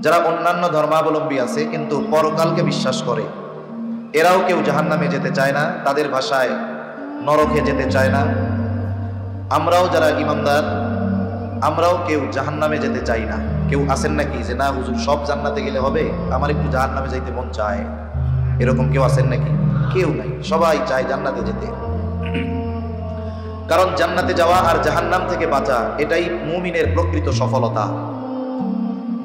যারা অন্যান্য ধর্মাবলম্বী আছে কিন্তু পরকালকে বিশ্বাস করে, এরাও কেউ জাহান্নামে যেতে চায় না, তাদের ভাষায় নরকে যেতে চায় না। আমরাও যারা ইমানদার, আমরাও কেউ জাহান্নামে যেতে চাই না। কেউ আছেন নাকি যে না হুজুর সব জান্নাতে গেলে হবে, আমার একটু জাহান্নামে যাইতে মন চায়, এরকম কেউ আছেন নাকি? কেউ নাই, সবাই চায় জান্নাতে যেতে। কারণ জান্নাতে যাওয়া আর জাহান্নাম থেকে বাঁচা এটাই মুমিনের প্রকৃত সফলতা।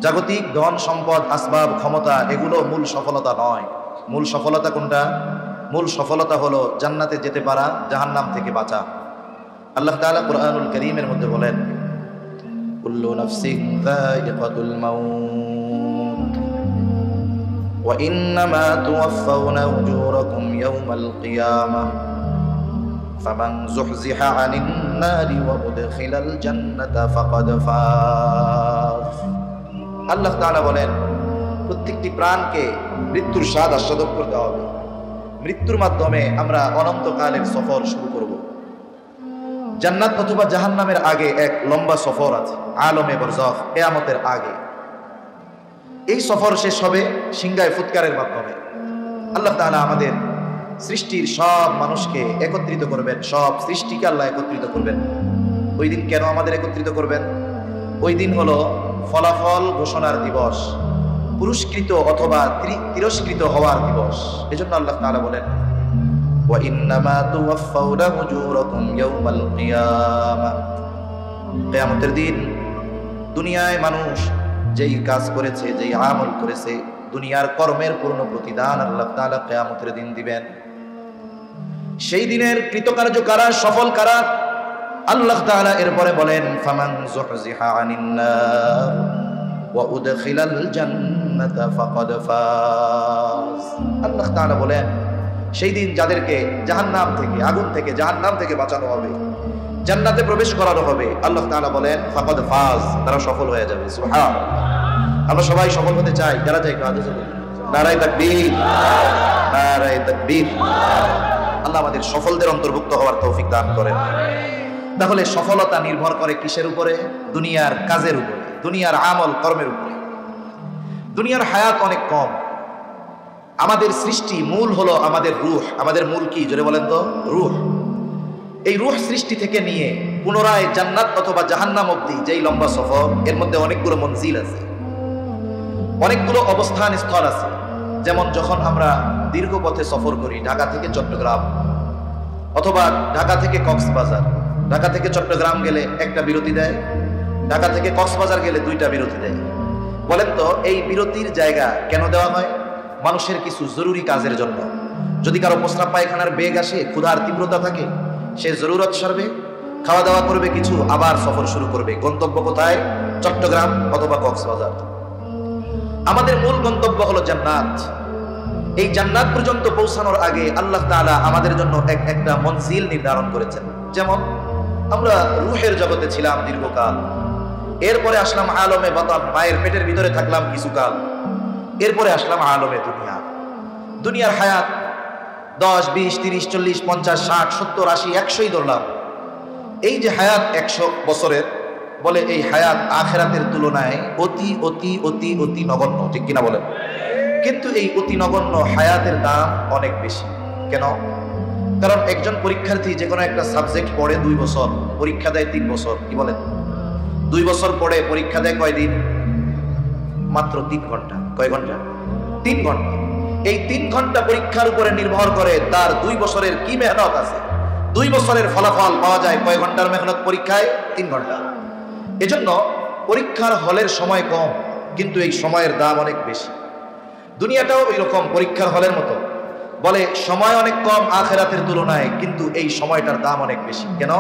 জাগতিক ধন সম্পদ আসবাব ক্ষমতা এগুলো মূল সফলতা নয়। মূল সফলতা কোনটা? মূল সফলতা হলো জান্নাতে যেতে পারা, জাহান্নাম থেকে বাঁচা। আল্লাহ তাআলা কুরআনুল কারীমের মধ্যে বলেন, কুল্লু নাফসিন যায়িকাতুল মাউত ওয়া ইন্নামা তুওয়াফাউনা উজুরাকুম ইয়াওমাল কিয়ামাহ ফামান যুহজিহা আনিন নারি ওয়া উদখিলাল জান্নাতা ফাকাদ ফাজ। আল্লাহ তাআলা বলেন, প্রত্যেকটি প্রাণকে মৃত্যুর স্বাদ আস্বাদন করতে হবে। মৃত্যুর মাধ্যমে আমরা অনন্তকালের সফর শুরু করব। জান্নাত অথবা জাহান্নামের আগে এক লম্বা সফর আছে, আলমে বরজাখ, কিয়ামতের আগে। এই সফর শেষ হবে সিংহায় ফুৎকারের মাধ্যমে। আল্লাহ তাআলা আমাদের সৃষ্টির সব মানুষকে একত্রিত করবেন, সব সৃষ্টিকে আল্লাহ একত্রিত করবেন। ওই দিন কেন আমাদের একত্রিত করবেন? ওই দিন হলো ফলাফল ঘোষণার দিবস, পুরস্কৃত অথবা তিরস্কৃত হওয়ার দিবস। এজন্য আল্লাহ তাআলা বলেন, ওয়া ইন্নামা তুওয়াফাউনা উজুরাকুম ইয়াওমাল কিয়ামাহ। কিয়ামতের দিন দুনিয়ায় মানুষ যেই কাজ করেছে, যেই আমল করেছে, দুনিয়ার কর্মের পূর্ণ প্রতিদান আল্লাহ তাআলা কিয়ামতের দিন দিবেন। সেই দিনের কৃতকার্য কারা, সফল কারা? আল্লাহ তাআলা এরপরে বলেন, ফামান যুহজিহা আনিন নার ওয়া উদখিলাল জান্নাতা ফাকাদ ফাজ। আল্লাহ তাআলা বলেন, সেই দিন যাদেরকে জাহান্নাম থেকে, আগুন থেকে, জাহান্নাম থেকে বাঁচানো হবে, জান্নাতে প্রবেশ করানো হবে, আল্লাহ তাআলা বলেন ফাকাদ ফাজ, তারা সফল হয়ে যাবে। সুবহানাল্লাহ। আমরা সবাই সফল হতে চাই, যারা চাই একটু হাত উঁচু করুন। নারায়ে তাকবীর, নারায়ে তাকবীর। আল্লাহ আমাদের সফলদের অন্তর্ভুক্ত হওয়ার তৌফিক দান করেন। তাহলে সফলতা নির্ভর করে কিসের উপরে? দুনিয়ার কাজের উপরে, দুনিয়ার আমল কর্মের উপরে। দুনিয়ার হায়াত অনেক কম। আমাদের সৃষ্টি মূল হলো আমাদের রূহ। আমাদের মূল কি জোরে বলেন তো? রূহ। এই রূহ সৃষ্টি থেকে নিয়ে পুনরায় জান্নাত অথবা জাহান্নাম অবধি যেই লম্বা সফর, এর মধ্যে অনেকগুলো মঞ্জিল আছে, অনেকগুলো অবস্থান স্থল আছে। যেমন যখন আমরা দীর্ঘ পথে সফর করি, ঢাকা থেকে চট্টগ্রাম অথবা ঢাকা থেকে কক্সবাজার, ঢাকা থেকে চট্টগ্রাম গেলে একটা বিরতি দেয়, ঢাকা থেকে কক্সবাজার গেলে দুইটা বিরতি দেয়। বলেন তো এই বিরতির জায়গা কেন দেওয়া হয়? মানুষের কিছু জরুরি কাজের জন্য। যদি কারো প্রস্রাব পায়খানার বেগ আসে, ক্ষুধার তীব্রতা থাকে, সে জরুরত সারবে, খাওয়া দাওয়া করবে কিছু, আবার সফর শুরু করবে। গন্তব্য কোথায়? চট্টগ্রাম অথবা কক্সবাজার। আমাদের মূল গন্তব্য হলো জান্নাত। এই জান্নাত পর্যন্ত পৌঁছানোর আগে আল্লাহ তাআলা আমাদের জন্য একটা মঞ্জিল নির্ধারণ করেছেন। যেমন আমরা রূহের জগতে ছিলাম দীর্ঘকাল, এরপরে আসলাম আলমে বাতান, মায়ের পেটের ভিতরে থাকলাম কিছুকাল, এরপরে আসলাম আলমে দুনিয়া। দুনিয়ার হায়াত 10, 20, 30, 40, 50, 60, 70, 80, 100ই ধরলাম। এই যে হায়াত 100 বছরের, বলে এই হায়াত আখিরাতের তুলনায় অতি অতি অতি অতি নগণ্য, ঠিক কিনা বলেন? কিন্তু এই অতি নগণ্য হায়াতের দাম অনেক বেশি। কেন? কারণ একজন পরীক্ষার্থী যে কোনো একটা সাবজেক্ট পড়ে 2 বছর, পরীক্ষা দেয় 3 বছর। কি বলেন? 2 বছর পড়ে পরীক্ষা দেয় কয়দিন? মাত্র 3 ঘন্টা। কয় ঘন্টা? 3 ঘন্টা। এই 3 ঘন্টা পরীক্ষার উপরে নির্ভর করে তার 2 বছরের কি মেহনত আছে। 2 বছরের ফলাফল পাওয়া যায় কয় ঘন্টার মেহনত পরীক্ষায়? 3 ঘন্টা। এজন্য পরীক্ষার হলের সময় কম, কিন্তু এই সময়ের দাম অনেক বেশি। দুনিয়াটাও ওই রকম পরীক্ষার হলের মতো, বলে সময় অনেক কম আখিরাতের তুলনায়, কিন্তু এই সময়টার দাম অনেক বেশি। কেন?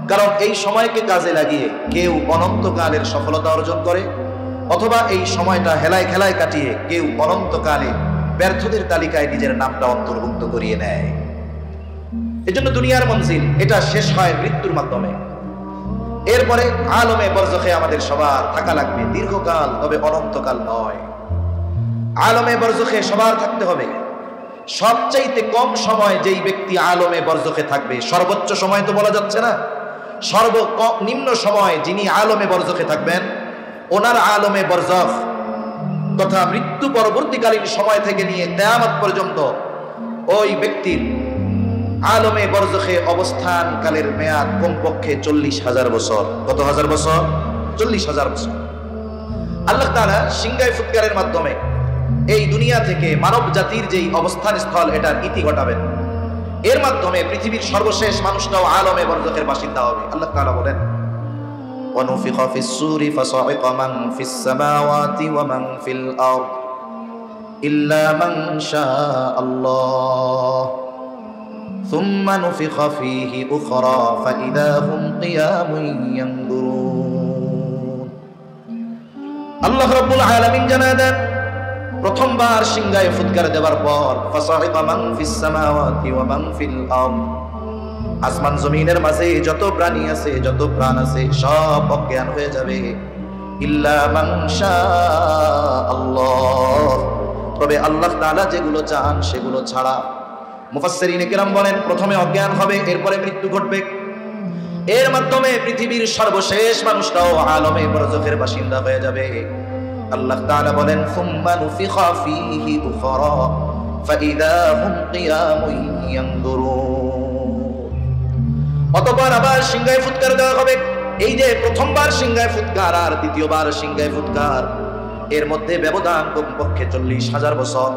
কারণ এই সময়কে কাজে লাগিয়ে কেউ অনন্তকালের সফলতা অর্জন করে, অথবা এই সময়টা হেলায় খেলায় কাটিয়ে কেউ অনন্তকালে ব্যর্থদের তালিকায় নিজের নামটা অন্তর্ভুক্ত করিয়ে নেয়। এজন্য দুনিয়ার মঞ্জিল এটা শেষ হয় মৃত্যুর মাধ্যমে। এরপরে আলমে বরজখে আমাদের সবার থাকা লাগবে দীর্ঘকাল, তবে অনন্তকাল নয়। আলমে বরজখে সবার থাকতে হবে। সবচাইতে কম সময় যেই ব্যক্তি আলমে বরজখে থাকবে, সর্বোচ্চ সময় তো বলা যাচ্ছে না, সর্বনিম্ন সময় যিনি আলমে বরজখে থাকবেন, ওনার আলমে বরজখ তথা মৃত্যু পরবর্তীকালীন সময় থেকে নিয়ে কিয়ামত পর্যন্ত ওই ব্যক্তির আলমে বরজখে অবস্থান কালের মেয়াদ কমপক্ষে 40,000 বছর। কত হাজার বছর? 40,000 বছর। আল্লাহ তাআলা সিংগায় ফুৎকারের মাধ্যমে এই দুনিয়া থেকে মানব জাতির যেই অবস্থান স্থল এটার ইতি ঘটাবেন। এর মাধ্যমে পৃথিবীর সর্বশেষ মানুষটাও আলমে বরজখের বাসিন্দা হবে। আল্লাহ তাআলা বলেন, وَنُفِخَ فِي الصُّورِ فَصَعِقَ مَنْ فِي السَّمَاوَاتِ وَمَنْ فِي الْأَرْضِ إِلَّا مَنْ شَاءَ اللَّهُ ثُمَّ نُفِخَ فِيهِ أُخْرَى فَإِذَا هُمْ قِيَامٌ يَنْظُرُونَ। আল্লাহ রাব্বুল আলামিন জানায় দেন, প্রথমবার সিংহায় ফুৎকার দেওয়ার পর فَصَعِقَ مَنْ فِي السَّمَاوَاتِ وَمَنْ فِي الْأَرْضِ, আসমান জমিনের মাঝে যত প্রাণী আছে, যত প্রাণ আছে, সব অজ্ঞান হয়ে যাবে। ইল্লা মান শাআল্লাহ, তবে আল্লাহ তাআলা যেগুলো চান সেগুলো ছাড়া। মুফাসসিরিনে কেরাম বলেন, প্রথমে অজ্ঞান হবে, এরপরে মৃত্যু ঘটবে। এর মাধ্যমে পৃথিবীর সর্বশেষ মানুষটাও আলমে বরজখের বাসিন্দা হয়ে যাবে। আল্লাহ তাআলা বলেন, সুম্মা নুফিখা ফীহি উখরা ফাইদা হুম কিয়ামুন ইয়ানদুরুন। অতঃপর আবার সিংহায় ফুৎকার দেওয়া হবে। এই যে প্রথমবার সিংহায় ফুৎকার আর দ্বিতীয়বার সিংহায় ফুৎকার, এর মধ্যে ব্যবধান কমপক্ষে 40,000 বছর।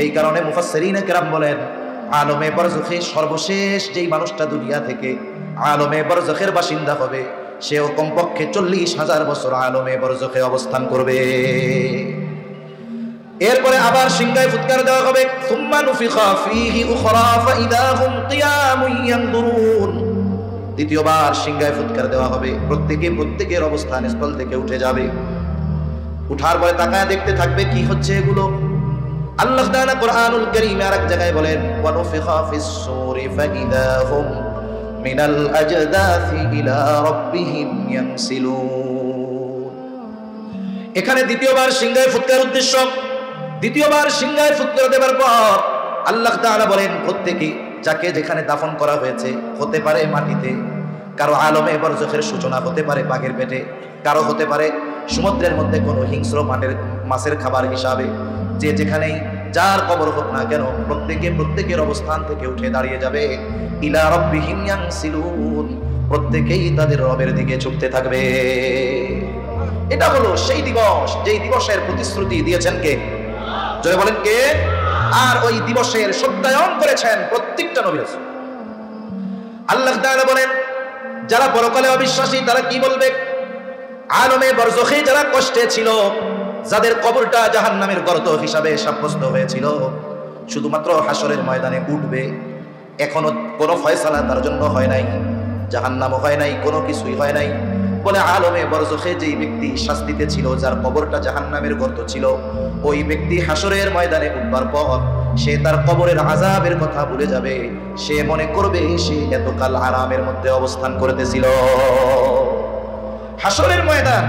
এই কারণে মুফাসসিরিনে কেরাম বলেন, আলমে বরজখে সর্বশেষ যেই মানুষটা দুনিয়া থেকে আলমে বরজখের বাসিন্দা হবে, সেও কমপক্ষে 40,000 বছর আলমে বরজখে অবস্থান করবে। এরপরে আবার সিংহায় ফুৎকার দেওয়া হবে। সুম্মা নুফিখা ফীহি উখরা ফাইদা হুম কিয়ামুন ইয়ানদুরুন। দ্বিতীয়বার সিংহায় ফুৎকার দেওয়া হবে, প্রত্যেকের অবস্থান স্থল থেকে উঠে যাবে। উঠার পরে তাকায় দেখতে থাকবে কি হচ্ছে এগুলো। আল্লাহ তাআলা কুরআনুল কারীমে আরেক জায়গায় বলেন, ওয়া নুফিখা ফিস সূরি ফাইদা হুম মিনাল আজদাসি ইলা রাব্বিহিম ইয়ানসিলুন। এখানে দ্বিতীয়বার সিংহায় ফুৎকার উদ্দেশ্য। দ্বিতীয়বার সিংহায় ফুৎকার দেবার পর আল্লাহ তাআলা বলেন, প্রত্যেকে যাকে যেখানে দাফন করা হয়েছে, হতে পারে মাটিতে, কারো আলমে বরজখের সূচনা হতে পারে বাঘের পেটে, কারো হতে পারে সমুদ্রের মধ্যে কোনো হিংস্র মাছের খাবার হিসাবে। যে যেখানেই যার কবর হোক না কেন, প্রত্যেকের অবস্থান থেকে উঠে দাঁড়িয়ে যাবে। ইলা রাব্বিহিম ইয়ানসিলুন, প্রত্যেকেই তাদের রবের দিকে ঝুঁকতে থাকবে। এটা হলো সেই দিবস, যেই দিবসের প্রতিশ্রুতি দিয়েছেন কে? জয় বলেন কে? আর ওই দিবসের সত্যায়ন করেছেন প্রত্যেকটা নবী রাসূল। আল্লাহ তাআলা বলেন, যারা পরকালে অবিশ্বাসী তারা কি বলবে? আলমে বরজখে যারা কষ্টে ছিল, যাদের কবরটা জাহান্নামের গর্ত হিসাবে সাব্যস্ত হয়েছিল, শুধুমাত্র হাসরের ময়দানে উঠবে। এখনো কোনো ফয়সালা তার জন্য হয় নাই, জাহান্নামও হয় নাই, কোনো কিছুই হয় নাই। বলে আলমে বরজখে যেই ব্যক্তি শাস্তিতে ছিল, যার কবরটা জাহান্নামের গর্ত ছিল, ওই ব্যক্তি হাসরের ময়দানে উঠবার পর সে তার কবরের আযাবের কথা ভুলে যাবে। সে মনে করবে সে এতকাল আরামের মধ্যে অবস্থান করতেছিল। হাসরের ময়দান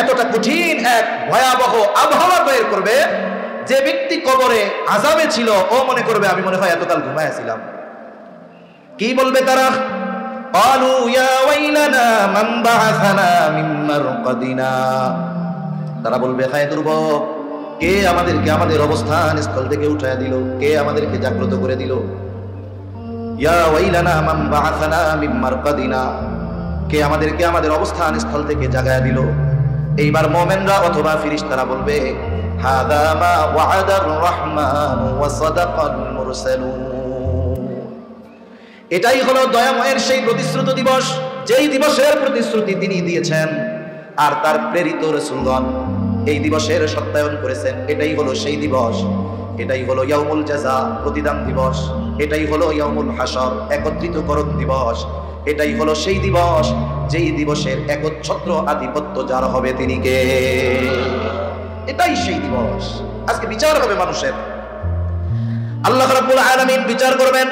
এতটা কঠিন এক ভয়াবহ আবহাওয়া তৈরি করবে, যে ব্যক্তি কবরে আযাবে ছিল ও মনে করবে আমি মনে হয় এতকাল ঘুমাইছিলাম। কি বলবে তারা? قالوا يا ويلنا من بعثنا من مرقدنا, তারা বলবে হায় দুর্ভোগ, কে আমাদেরকে আমাদের অবস্থান স্থল থেকে উঠায় দিল, কে আমাদেরকে জাগ্রত করে দিল। ইয়া ওয়াইলানা মান বাআসানা মিন মারকাদিনা, কে আমাদেরকে আমাদের অবস্থান স্থল থেকে জাগায় দিল। এইবার মুমিনরা অথবা ফেরেশতারা বলবে, হাদা মা ওয়া'দার রহমান ওয়া সাদাকাল মুরসালুন, এটাই হলো দয়াময়ের সেই প্রতিশ্রুত দিবস, যেই দিবসের প্রতিশ্রুতি তিনি দিয়েছেন আর তার প্রেরিত রাসূলগণ এই দিবসের সত্যায়ন করেছেন। এটাই হলো সেই দিবস, এটাই হলো ইয়াউমুল জাযা, প্রতিদান দিবস। এটাই হলো ইয়াউমুল হাসর, একত্রিতকরণ দিবস। এটাই হলো সেই দিবস, যেই দিবসের একচ্ছত্র আধিপত্য যার হবে তিনি কে? এটাই সেই দিবস। আজকে বিচার হবে মানুষের। আল্লাহ রাব্বুল আলামিন বিচার করবেন।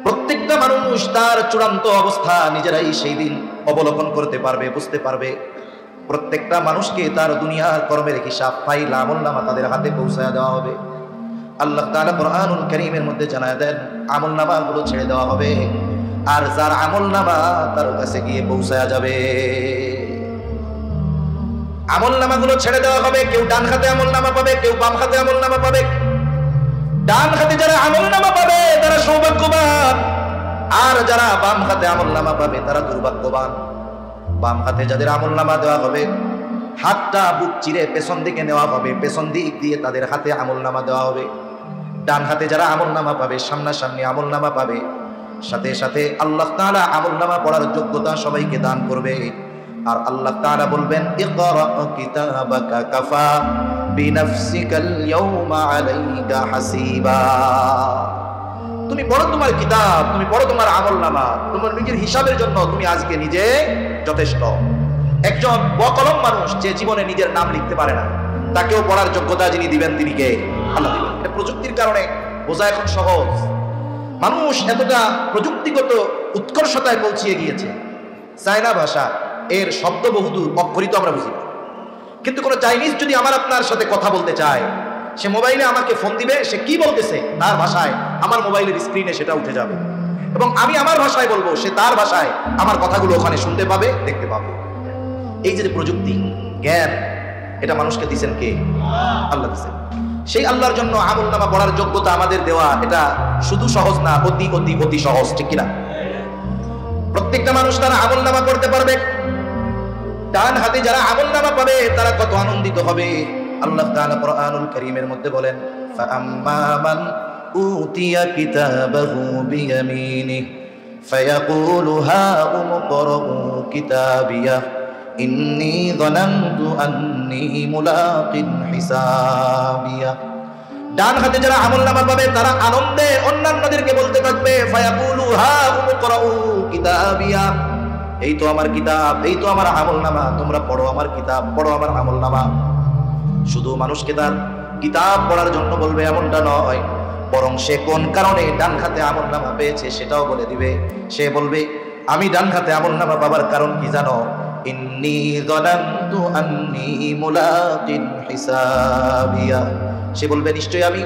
প্রত্যেকটা মানুষ তার চূড়ান্ত অবস্থা নিজেরাই সেই দিন অবলোকন করতে পারবে, বুঝতে পারবে। প্রত্যেকটা মানুষকে তার দুনিয়ার কর্মের হিসাব ফাইল আমলনামা তাদের হাতে পৌঁছায় দেওয়া হবে। আল্লাহ তাআলা কুরআনুল কারীমের মধ্যে জানায় দেন, আমলনামাগুলো ছেড়ে দেওয়া হবে, আর যার আমলনামা তার কাছে গিয়ে পৌঁছায় যাবে। আমলনামাগুলো ছেড়ে দেওয়া হবে। কেউ ডান হাতে আমলনামা পাবে, কেউ বাম হাতে আমলনামা পাবে। ডান হাতে যারা আমলনামা পাবে তারা সৌভাগ্যবান, আর যারা বাম হাতে আমলনামা পাবে তারা দুর্ভাগ্যবান। বাম হাতে যাদের আমলনামা দেওয়া হবে, হাতটা বুক চিরে পেছন দিকে নেওয়া হবে, পেছন দিক দিয়ে তাদের হাতে আমলনামা দেওয়া হবে। ডান হাতে যারা আমলনামা পাবে, সামনাসামনি আমলনামা পাবে, সাথে সাথে আল্লাহ তাআলা আমলনামা পড়ার যোগ্যতা সবাইকে দান করবে। আর আল্লাহ তাআলা বলবেন, ইকরা কিতাবাকা কাফা বিনাফসিকাল ইয়াওমা আলাইকা হাসিবা। তুমি পড়ো তোমার কিতাব, তুমি পড়ো তোমার আমলনামা, তোমার নিজের হিসাবের জন্য তুমি আজকে নিজে যথেষ্ট। একজন বকলম মানুষ যে জীবনে নিজের নাম লিখতে পারে না, তাকেও পড়ার যোগ্যতা যিনি দিবেন তিনি কে? আল্লাহ দিবেন। এটা প্রযুক্তির কারণে বোঝা এখন সহজ। মানুষ এতটা প্রযুক্তিগত উৎকর্ষতায় পৌঁছিয়ে গিয়েছে, চায়না ভাষা এর শব্দ বহুদূর, অক্ষরিত আমরা বুঝি না। কিন্তু কোনো চাইনিজ যদি আমার আপনার সাথে কথা বলতে চায়, সে মোবাইলে আমাকে ফোন দিবে, সে কি বলতেছে তার ভাষায় আমার মোবাইলের স্ক্রিনে সেটা উঠে যাবে, এবং আমি আমার ভাষায় বলবো, সে তার ভাষায় আমার কথাগুলো ওখানে শুনতে পাবে, দেখতে পাবে। এই যে প্রযুক্তি, জ্ঞান, এটা মানুষকে দিচ্ছেন কে? আল্লাহ দিচ্ছেন। সেই আল্লাহর জন্য আমলনামা পড়ার যোগ্যতা আমাদের দেওয়া, এটা শুধু সহজ না, অতি অতি অতি সহজ, ঠিক কিনা? প্রত্যেকটা মানুষ তারা আমলনামা করতে পারবে। ডান হাতে যারা আমলনামা পাবে তারা কত আনন্দিত হবে। আল্লাহ তাআলা কোরআনুল কারীমের মধ্যে বলেন, ফাআম্মা মান উতিয়া কিতাবাহু বিয়ামিনিহি ফায়াকুলু হাউম ইকরাউ কিতাবিয়া ইন্নী যানানতু আন্নী মুলাকিন হিসাবিয়া। ডান হাতে যারা আমলনামা পাবে তারা আনন্দে অন্যান্যদেরকে বলতে থাকবে, ফায়াকুলু হাউম ইকরাউ কিতাবিয়া, এই তো আমার কিতাব, এই তো আমার আমলনামা, তোমরা পড়ো আমার কিতাব, পড়ো আমার আমলনামা। শুধু মানুষকে তার কিতাব পড়ার জন্য বলবে এমনটা নয়, বরং সে কোন কারণে ডান হাতে আমলনামা পেয়েছে সেটাও বলে দিবে। সে বলবে, আমি ডান হাতে আমলনামা পাবার কারণ কি জানো? ইন্নী যানানতু আন্নী মুলাকিন হিসাবিয়া। সে বলবে, নিশ্চয়ই আমি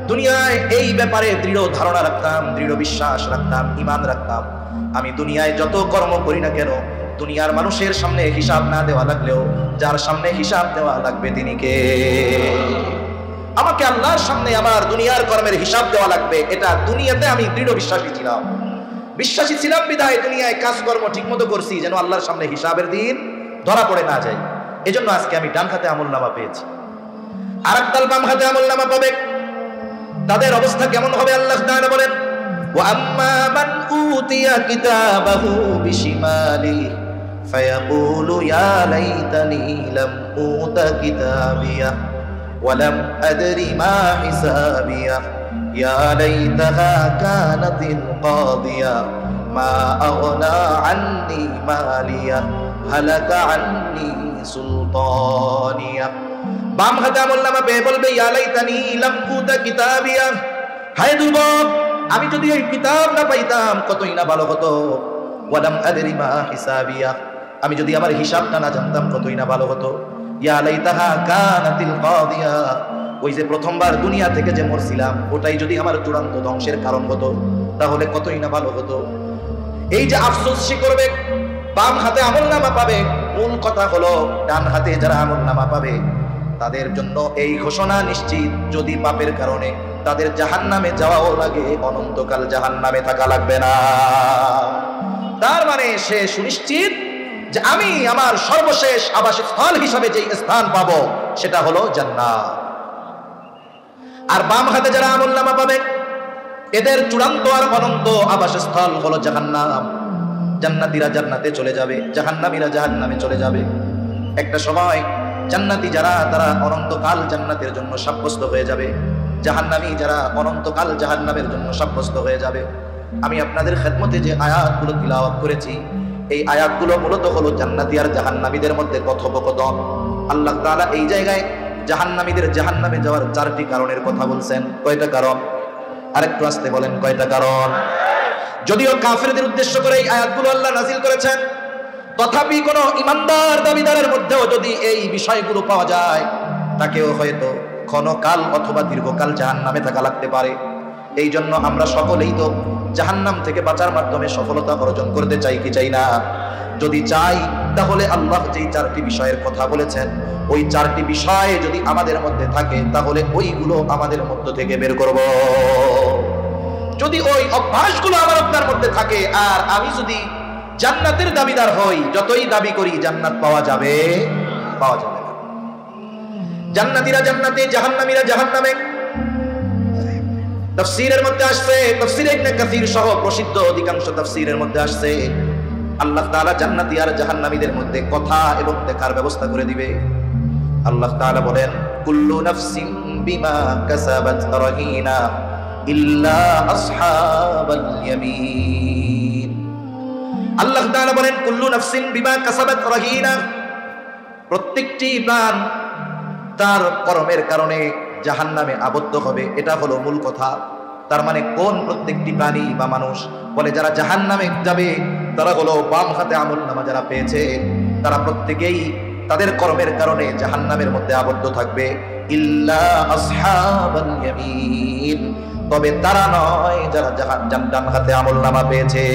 দুনিয়ায় এই ব্যাপারে দৃঢ় ধারণা রাখতাম, দৃঢ় বিশ্বাস রাখতাম, ঈমান রাখতাম। আমি দুনিয়ায় যত কর্ম করি না কেন, দুনিয়ার মানুষের সামনে হিসাব না দেওয়া লাগলেও যার সামনে হিসাব দেওয়া লাগবে তিনি কে? আমাকে আল্লাহর সামনে আমার দুনিয়ার কর্মের হিসাব দেওয়া লাগবে, এটা দুনিয়াতে আমি দৃঢ় বিশ্বাসী ছিলাম। বিশ্বাসী ছিলাম বিধায় দুনিয়ায় কাজকর্ম ঠিক মতো করছি, যেন আল্লাহর সামনে হিসাবের দিন ধরা পড়ে না যায়। এজন্য আজকে আমি ডান হাতে আমলনামা পেয়েছি। আর একদল বাম হাতে আমলনামা পাবে, তাদের অবস্থা কেমন হবে? আল্লাহ তাআলা বলেন, وَأَمَّا مَنْ أُوتِيَ كِتَابَهُ بِشِمَالِهِ فَيَقُولُ يَا لَيْتَنِي لَمْ أُوتَ كِتَابِيَهْ وَلَمْ أَدْرِ مَا حِسَابِيَهْ يَا لَيْتَهَا كَانَتِ الْقَاضِيَةَ مَا أَغْنَى عَنِّي مَالِيَهْ هَلَكَ عَنِّي سُلْطَانِيَهْ। বাম হাতে আমলনামা পেয়ে বলবে, ইয়া লাইতানি লাম উতা কিতাবিয়া, হায় দুর্ভোগ, আমি যদি এই কিতাব না পাইতাম কতই না ভালো হতো। ওয়ালাম আদরি মা হিসাবিয়া, আমি যদি আমার হিসাবটা না জানতাম কতই না ভালো হতো। ইয়া লাইতাহা কানাতিল কাদিয়া, ওই যে প্রথমবার দুনিয়া থেকে যে মরছিলাম ওটাই যদি আমার চূড়ান্ত ধ্বংসের কারণ হতো তাহলে কতই না ভালো হতো। এই যে আফসোস সে করবে, বাম হাতে আমলনামা পাবে। মূল কথা হলো, ডান হাতে যারা আমলনামা পাবে তাদের জন্য এই ঘোষণা নিশ্চিত, যদি পাপের কারণে তাদের জাহান্নামে যাওয়াও লাগে, অনন্তকাল জাহান্নামে থাকা লাগবে না। তার মানে সে সুনিশ্চিত যে আমি আমার সর্বশেষ আবাসস্থল হিসাবে যে স্থান পাবো সেটা হলো জান্নাত। আর বাম হাতে যারা আমলনামা পাবে এদের চূড়ান্ত আর অনন্ত আবাসস্থল হলো জাহান্নাম। জান্নাতীরা জান্নাতে চলে যাবে, জাহান্নামীরা জাহান্নামে চলে যাবে। একটা সময় জান্নাতি যারা তারা অনন্তকাল জান্নাতের জন্য সাব্যস্ত হয়ে যাবে, জাহান্নামী যারা অনন্তকাল জাহান্নামের জন্য সাব্যস্ত হয়ে যাবে। আমি আপনাদের খেদমতে যে আয়াতগুলো তিলাওয়াত করেছি, এই আয়াতগুলো মূলত হলো জান্নাতি আর জাহান্নামীদের মধ্যে কথোপকথন। আল্লাহ তাআলা এই জায়গায় জাহান্নামীদের জাহান্নামে যাওয়ার 4টি কারণের কথা বলছেন। কয়টা কারণ? আরেকটু আসতে বলেন, কয়টা কারণ? যদিও কাফেরদের উদ্দেশ্য করে এই আয়াতগুলো আল্লাহ নাজিল করেছেন, তথাপি কোন ইমানদার দাবিদারের মধ্যেও যদি এই বিষয়গুলো পাওয়া যায়, তাকেও হয়তো ক্ষণকাল অথবা দীর্ঘকাল জাহান্নামে থাকা লাগতে পারে। এই জন্য আমরা সকলেই তো জাহান্নাম থেকে বাঁচার মাধ্যমে সফলতা অর্জন করতে চাই কি চাই না? যদি চাই তাহলে আল্লাহ যেই 4টি বিষয়ের কথা বলেছেন ওই 4টি বিষয় যদি আমাদের মধ্যে থাকে তাহলে ওইগুলো আমাদের মধ্য থেকে বের করব। যদি ওই অভ্যাসগুলো আমার আপনার মধ্যে থাকে আর আমি যদি জান্নাতের দাবিদার হই, যতই দাবি করি জান্নাত পাওয়া যাবে না। জান্নাতীরা জান্নাতে, জাহান্নামীরা জাহান্নামে। তাফসীরের মধ্যে আসছে, তাফসীর ইবনে কাসীর সহ প্রসিদ্ধ অধিকাংশ তাফসীরের মধ্যে আসছে আল্লাহ তাআলা জান্নাতী আর জাহান্নামীদের মধ্যে কথা এবং দেখার ব্যবস্থা করে দিবে। আল্লাহ তাআলা বলেন, কুল্লু নাফসিন বিমা কাসাবাত রাহিনা ইল্লা আসহাবাল ইয়ামিন। আল্লাহ তাআলা বলেন, কুল্লু নাফসিন বিমা কাসাবাত রাহিনা, প্রত্যেকটি প্রাণ তার কর্মের কারণে জাহান্নামে আবদ্ধ হবে। এটা হলো মূল কথা। তার মানে কোন প্রত্যেকটি প্রাণী বা মানুষ? বলে যারা জাহান্নামে যাবে তারা হলো বাম হাতে আমলনামা যারা পেয়েছে, তারা প্রত্যেকেই তাদের কর্মের কারণে জাহান্নামের মধ্যে আবদ্ধ থাকবে। ইল্লা আসহাবাল ইয়ামিন, তবে তারা নয় যারা ডান হাতে আমলনামা পেয়েছে।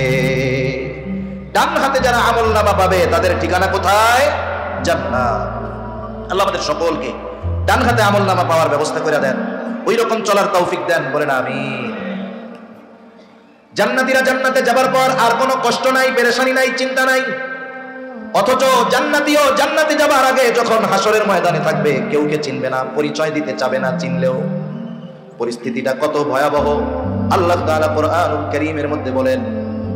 ডান হাতে যারা আমলনামা পাবে তাদের ঠিকানা কোথায়? জান্নাত। আল্লাহ আমাদের সকলকে ডান হাতে আমলনামা পাওয়ার ব্যবস্থা করে দেন, ওই রকম চলার তৌফিক দেন, বলেন আমিন। জান্নাতীরা জান্নাতে যাবার পর আর কোনো কষ্ট নাই, পেরেশানি নাই, চিন্তা নাই। অথচ জান্নাতীও জান্নাতে যাবার আগে যখন হাসরের ময়দানে থাকবে কেউকে চিনবে না, পরিচয় দিতে চাবে না, চিনলেও। পরিস্থিতিটা কত ভয়াবহ আল্লাহ তাআলা কুরআনুল কারীমের মধ্যে বলেন,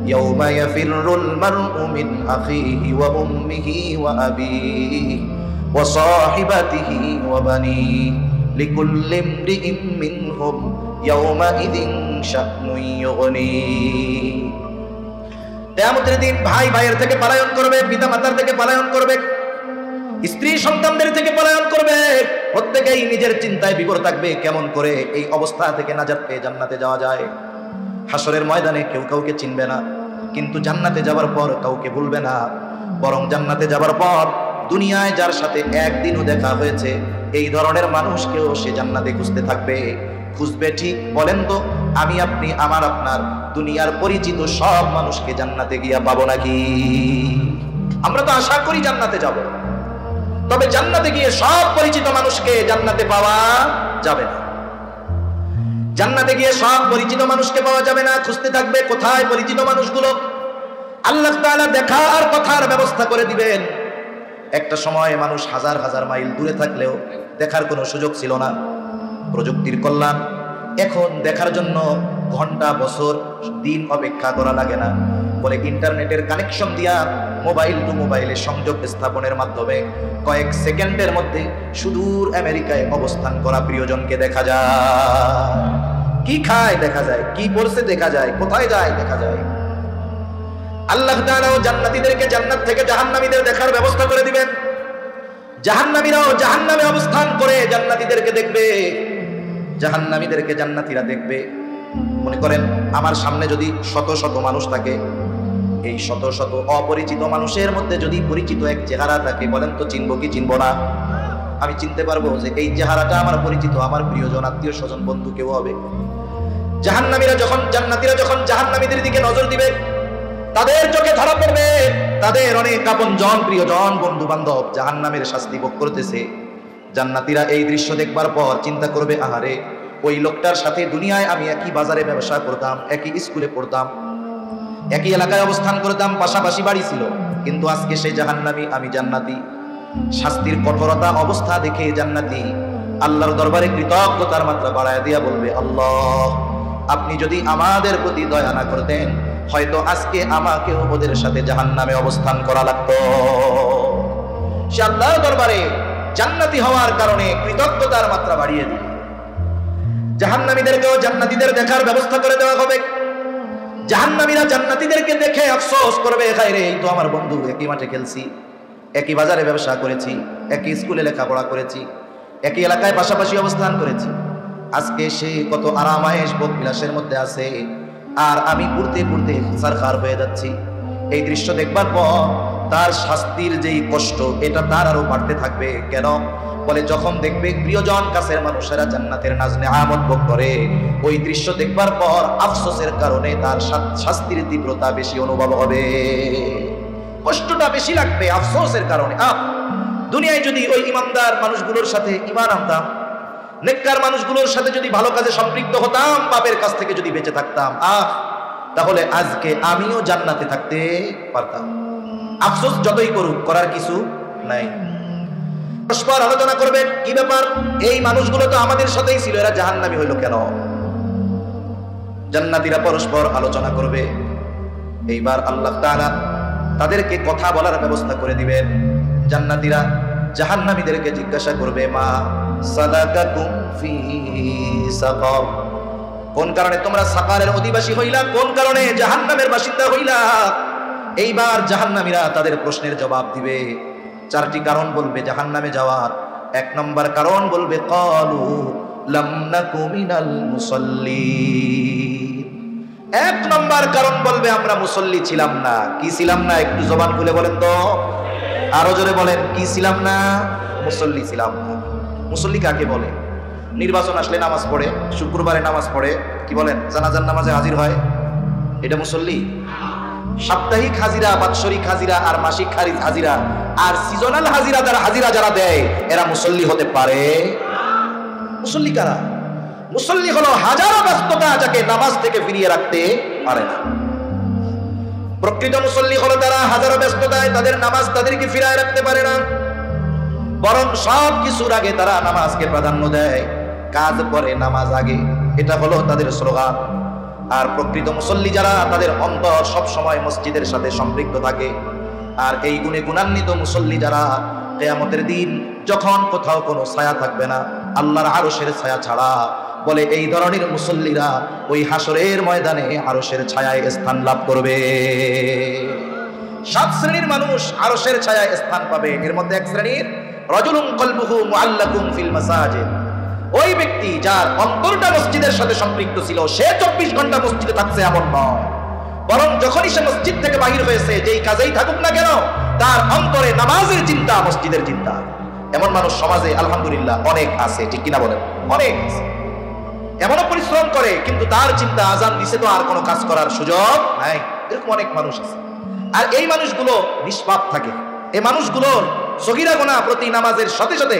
ইয়াউমা ইয়াফিরুল মারউ মিন আখিহি ওয়া উম্মিহি ওয়া আবিহি ওয়া সাহিবাতিহি ওয়া বানিহি লিকুল্লি ইমরিইম মিনহুম ইয়াউমাইযিন শা'নুন ইউগনি। কিয়ামতের দিন ভাই ভাইয়ের থেকে পলায়ন করবে, পিতা মাতার থেকে পলায়ন করবে, স্ত্রী সন্তানদের থেকে পলায়ন করবে। প্রত্যেকেই নিজের চিন্তায় বিভোর থাকবে কেমন করে এই অবস্থা থেকে নাজাত পেয়ে জান্নাতে যাওয়া যায়। হাসরের ময়দানে কেউ কাউকে চিনবে না, কিন্তু জান্নাতে যাবার পর কাউকে ভুলবে না। বরং জান্নাতে যাবার পর দুনিয়ায় যার সাথে একদিনও দেখা হয়েছে এই ধরনের মানুষকেও সে জান্নাতে খুঁজতে থাকবে। খুঁজবে ঠিক, বলেন তো আমি আপনি আমার আপনার দুনিয়ার পরিচিত সব মানুষকে জান্নাতে গিয়া পাবো নাকি? আমরা তো আশা করি জান্নাতে যাব, তবে জান্নাতে গিয়ে সব পরিচিত মানুষকে জান্নাতে পাওয়া যাবে না। জান্নাতে গিয়ে সব পরিচিত মানুষকে পাওয়া যাবে না, খুঁজতে থাকবে কোথায় পরিচিত মানুষগুলো। আল্লাহ তাআলা দেখা আর কথার ব্যবস্থা করে দিবেন। একটা সময় মানুষ হাজার হাজার মাইল দূরে থাকলেও দেখার কোনো সুযোগ ছিল না। প্রযুক্তির কল্যাণ, এখন দেখার জন্য ঘন্টা, বছর, দিন অপেক্ষা করা লাগে না। বলে ইন্টারনেটের কানেকশন দিয়া মোবাইল টু মোবাইলে সংযোগ স্থাপনের মাধ্যমে কয়েক সেকেন্ডের মধ্যে সুদূর আমেরিকায় অবস্থান করা প্রিয়জনকে দেখা যায়। কি খায় দেখা যায়, কি পড়ছে দেখা যায়, কোথায় যায় দেখা যায়। আল্লাহ তাআলাও জান্নাতীদেরকে জান্নাত থেকে জাহান্নামীদের দেখার ব্যবস্থা করে দিবেন। জাহান্নামীরাও জাহান্নামে অবস্থান করে জান্নাতীদেরকে দেখবে, জাহান্নামীদেরকে জান্নাতীরা দেখবে। মনে করেন আমার সামনে যদি শত শত মানুষ থাকে, এই শত শত অপরিচিত মানুষের মধ্যে যদি পরিচিত এক চেহারা থাকে, বলেন তো চিনবো কি চিনবো না? আমি চিনতে পারবো যে এই চেহারাটা আমার পরিচিত, আমার প্রিয়জন, আত্মীয় স্বজন, বন্ধু কেউ হবে। জাহান্নামীরা যখন জান্নাতীরা যখন জাহান্নামীদের দিকে নজর দিবে, তাদের চোখে ধরা পড়বে তাদের অনেক আপনজন, প্রিয়জন, বন্ধু বান্ধব জাহান্নামের শাস্তি ভোগ করতেছে। জান্নাতীরা এই দৃশ্য দেখবার পর চিন্তা করবে, আহারে ওই লোকটার সাথে দুনিয়ায় আমি একই বাজারে ব্যবসা করতাম, একই স্কুলে পড়তাম, একই এলাকায় অবস্থান করতাম, পাশাপাশি বাড়ি ছিল, কিন্তু আজকে সে জাহান্নামী, আমি জান্নাতি। শাস্তির কঠোরতা অবস্থা দেখে জান্নাতি আল্লাহর দরবারে কৃতজ্ঞতার মাত্রা বাড়ায় দিয়া বলবে, আল্লাহ আপনি যদি আমাদের প্রতি দয়া না করতেন হয়তো আজকে আমাকেও ওদের সাথে জাহান্নামে অবস্থান করা লাগতো। সে আল্লাহর দরবারে জান্নাতি হওয়ার কারণে কৃতজ্ঞতার মাত্রা বাড়িয়ে দিবে। জাহান্নামীদেরকেও জান্নাতীদের দেখার ব্যবস্থা করে দেওয়া হবে। জাহান্নামীরা জান্নাতীদেরকে দেখে আফসোস করবে, হায়রে এই তো আমার বন্ধু, একই মাঠে খেলছি, একই বাজারে ব্যবসা করেছি, একই স্কুলে লেখাপড়া করেছি, একই এলাকায় পাশাপাশি অবস্থান করেছি, আজকে সে কত আরামায়েশ ভোগ বিলাসের মধ্যে আছে, আর আমি ঘুরতে ঘুরতে সারখার হয়ে যাচ্ছি। এই দৃশ্য দেখবার পর তার শাস্তির যেই কষ্ট এটা তার আরো বাড়তে থাকবে। কেন? বলে যখন দেখবে প্রিয়জন কাছের মানুষেরা জান্নাতের নাজ নেয়ামত ভোগ করে, ওই দৃশ্য দেখবার পর আফসোসের কারণে তার শাস্তির তীব্রতা বেশি অনুভব হবে, কষ্টটা বেশি লাগবে আফসোসের কারণে। দুনিয়ায় যদি ওই ইমানদার মানুষগুলোর সাথে ঈমান আনতাম, নেককার মানুষগুলোর সাথে যদি ভালো কাজে সম্পৃক্ত হতাম, পাপের কাছ থেকে যদি বেঁচে থাকতাম, তাহলে আজকে আমিও জান্নাতে থাকতে পারতাম। আফসোস যতই করুক, করার কিছু নাই। পরস্পর আলোচনা করবে, কি ব্যাপার, এই মানুষগুলো তো আমাদের সাথেই ছিল, এরা জাহান্নামী হইল কেন? জান্নাতীরা পরস্পর আলোচনা করবে। এইবার আল্লাহ তাআলা তাদেরকে কথা বলার ব্যবস্থা করে দিবেন। জান্নাতীরা জাহান্নামীদেরকে জিজ্ঞাসা করবে, মা সালাকাকুম ফি সাকার, কোন কারণে তোমরা সাকারের অধিবাসী হইলা, কোন কারণে জাহান্নামের বাসিন্দা হইলা? এইবার জাহান্নামীরা তাদের প্রশ্নের জবাব দিবে। 4টি কারণ বলবে জাহান্নামে যাওয়ার। 1 নম্বর কারণ বলবে ক্বালু লাম নাকু মিনাল মুসাল্লিন। 1 নম্বর কারণ বলবে আমরা মুসল্লি ছিলাম না। কি ছিলাম না? একটু জবান খুলে বলেন তো, আরো জোরে বলেন, কি ছিলাম না? মুসল্লি ছিলাম না। মুসল্লি কাকে বলে? নির্বাচন আসলে নামাজ পড়ে, শুক্রবারে নামাজ পড়ে, কি বলেন, জানাজার নামাজে হাজির হয়, এটা মুসল্লি? সাপ্তাহিক হাজিরা, বাৎসরিক হাজিরা আর মাসিক হাজিরা আর সিজনাল হাজিরা যারা দেয়, এরা মুসল্লি হতে পারে? মুসল্লি কারা? মুসল্লি হলো হাজারো ব্যস্ততা যাকে নামাজ থেকে ফিরিয়ে রাখতে পারে না। প্রকৃত মুসল্লি হলো তারা হাজারো ব্যস্ততায় তাদের নামাজ তাদেরকে ফিরায় রাখতে পারে না, বরং সব কিছুর আগে তারা নামাজকে প্রাধান্য দেয়, কাজ পরে নামাজ আগে, এটা হলো তাদের স্লোগান। আর প্রকৃত মুসল্লি যারা, তাদের অন্তর সব সময় মসজিদের সাথে সম্পৃক্ত থাকে। আর এই গুণে গুণান্বিত মুসল্লি যারা, কিয়ামতের দিন যখন কোথাও কোনো ছায়া থাকবে না আল্লাহর আরশের ছায়া ছাড়া, বলে এই ধরনের মুসল্লিরা ওই হাসরের ময়দানে আরশের ছায়ায় স্থান লাভ করবে। 7 শ্রেণীর মানুষ আরশের ছায়ায় স্থান পাবে। এর মধ্যে 1 শ্রেণীর রাজুলুন কলবুহু মুআল্লাকুম ফিল মাসাজিদ, ওই ব্যক্তি যার অন্তরটা মসজিদের সাথে সম্পৃক্ত ছিল, সে 24 ঘন্টা মসজিদে থাকছে এমন নয়, বরং যখনই সে মসজিদ থেকে বাহির হয়েছে, যেই কাজেই থাকুক না কেন, তার অন্তরে নামাজের চিন্তা, মসজিদের চিন্তা। এমন মানুষ সমাজে আলহামদুলিল্লাহ অনেক আছে, ঠিক কিনা বলেন? অনেক আছে। এমনও পরিশ্রম করে, কিন্তু তার চিন্তা আজান দিছে তো আর কোনো কাজ করার সুযোগ নাই, এরকম অনেক মানুষ আছে। আর এই মানুষগুলো নিষ্পাপ থাকে। এই মানুষগুলোর সগীরা গুনাহ প্রতি নামাজের সাথে সাথে,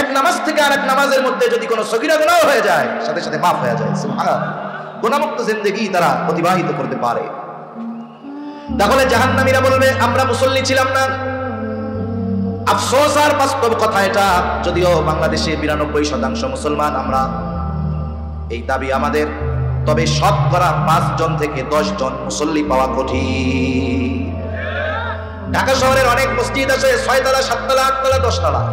এক নামাজ থেকে আরেক নামাজের মধ্যে যদি কোনো সগীরা গুনাহ হয়ে যায়, সাথে সাথে মাফ হয়ে যায়। সুবহানাল্লাহ, গুনাহমুক্ত জিন্দেগি তারা অতিবাহিত করতে পারে। তাহলে জাহান্নামীরা বলবে আমরা মুসল্লি ছিলাম না। আফসোস আর বাস্তব কথা এটা, যদিও বাংলাদেশে 92% মুসলমান আমরা, এই দাবি আমাদের, তবে শতকরা 5 জন থেকে 10 জন মুসল্লি পাওয়া কঠিন। ঢাকা শহরের অনেক মসজিদ আছে 6 তলা, 7 তলা, 8 তলা, 10 তলা।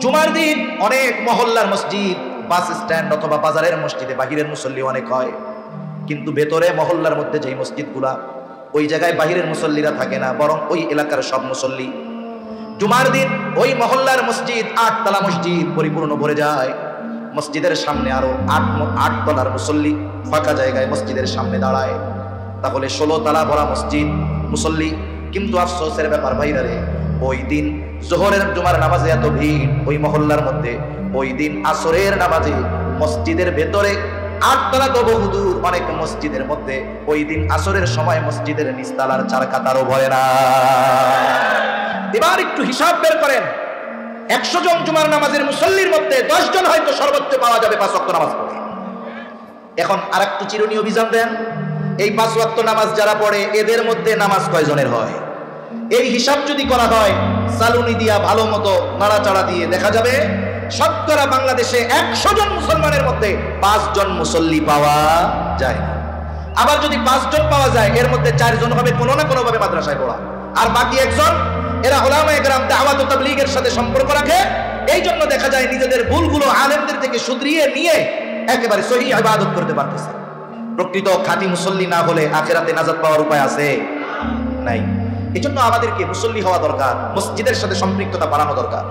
জুমার দিন অনেক মহল্লার মসজিদ, বাস স্ট্যান্ড অথবা বাজারের মসজিদে বাহিরের মুসল্লি অনেক হয়, কিন্তু ভেতরে মহল্লার মধ্যে যেই মসজিদগুলা, ওই জায়গায় বাহিরের মুসল্লিরা থাকে না, বরং ওই এলাকার সব মুসল্লি। জুমার দিন ওই মহল্লার মসজিদ 8 তলা মসজিদ পরিপূর্ণ ভরে যায়। মসজিদের সামনে আরো 8 তলার মুসল্লি ফাঁকা জায়গায় মসজিদের সামনে দাঁড়ায়। তাহলে 16 তলা ভরা মসজিদ মুসল্লি। কিন্তু আফসোসের ব্যাপার ভাইরা রে, ওই দিন জোহরের জুমার নামাজে এত ভিড় ওই মহল্লার মধ্যে, ওই দিন আসরের নামাজে মসজিদের ভেতরে 8 তলা তো বহুদূর, অনেক মসজিদের মধ্যে ওই দিন আসরের সময় মসজিদের নিচতলার 4 কাতারও ভরে না। এবার একটু হিসাব বের করেন, 100 জন জুমার নামাজের মুসল্লির মধ্যে 10 জন হয়তো সর্বোচ্চ পাওয়া যাবে 5 ওয়াক্ত নামাজ পড়ে। এখন আরেকটু চিরুনি অভিযান দেন, এই 5 ওয়াক্ত নামাজ যারা পড়ে এদের মধ্যে নামাজ কয়জনের হয়? এই হিসাব যদি করা হয়, সালুনি দিয়া ভালো মতো নাড়াচাড়া দিয়ে দেখা যাবে শতকরা বাংলাদেশে 100 জন মুসলমানের মধ্যে 5 জন মুসল্লি পাওয়া যায় না। আবার যদি 5 জন পাওয়া যায়, এর মধ্যে 4 জন হবে কোনো না কোনো ভাবে মাদ্রাসায় পড়া, আর বাকি 1 জন এরা উলামায়ে কেরাম দাওয়াত ও তাবলীগের সাথে সম্পর্ক রাখে। এই জন্য দেখা যায় নিজেদের ভুলগুলো আলেমদের থেকে শুধরিয়ে নিয়ে একেবারে সহিহ ইবাদত করতে পারতেছে। প্রকৃত খাঁটি মুসল্লি না হলে আখিরাতে নাজাত পাওয়ার উপায় আছে? নাই। এজন্য আমাদেরকে মুসল্লি হওয়া দরকার, মসজিদের সাথে সম্পৃক্ততা বাড়ানো দরকার।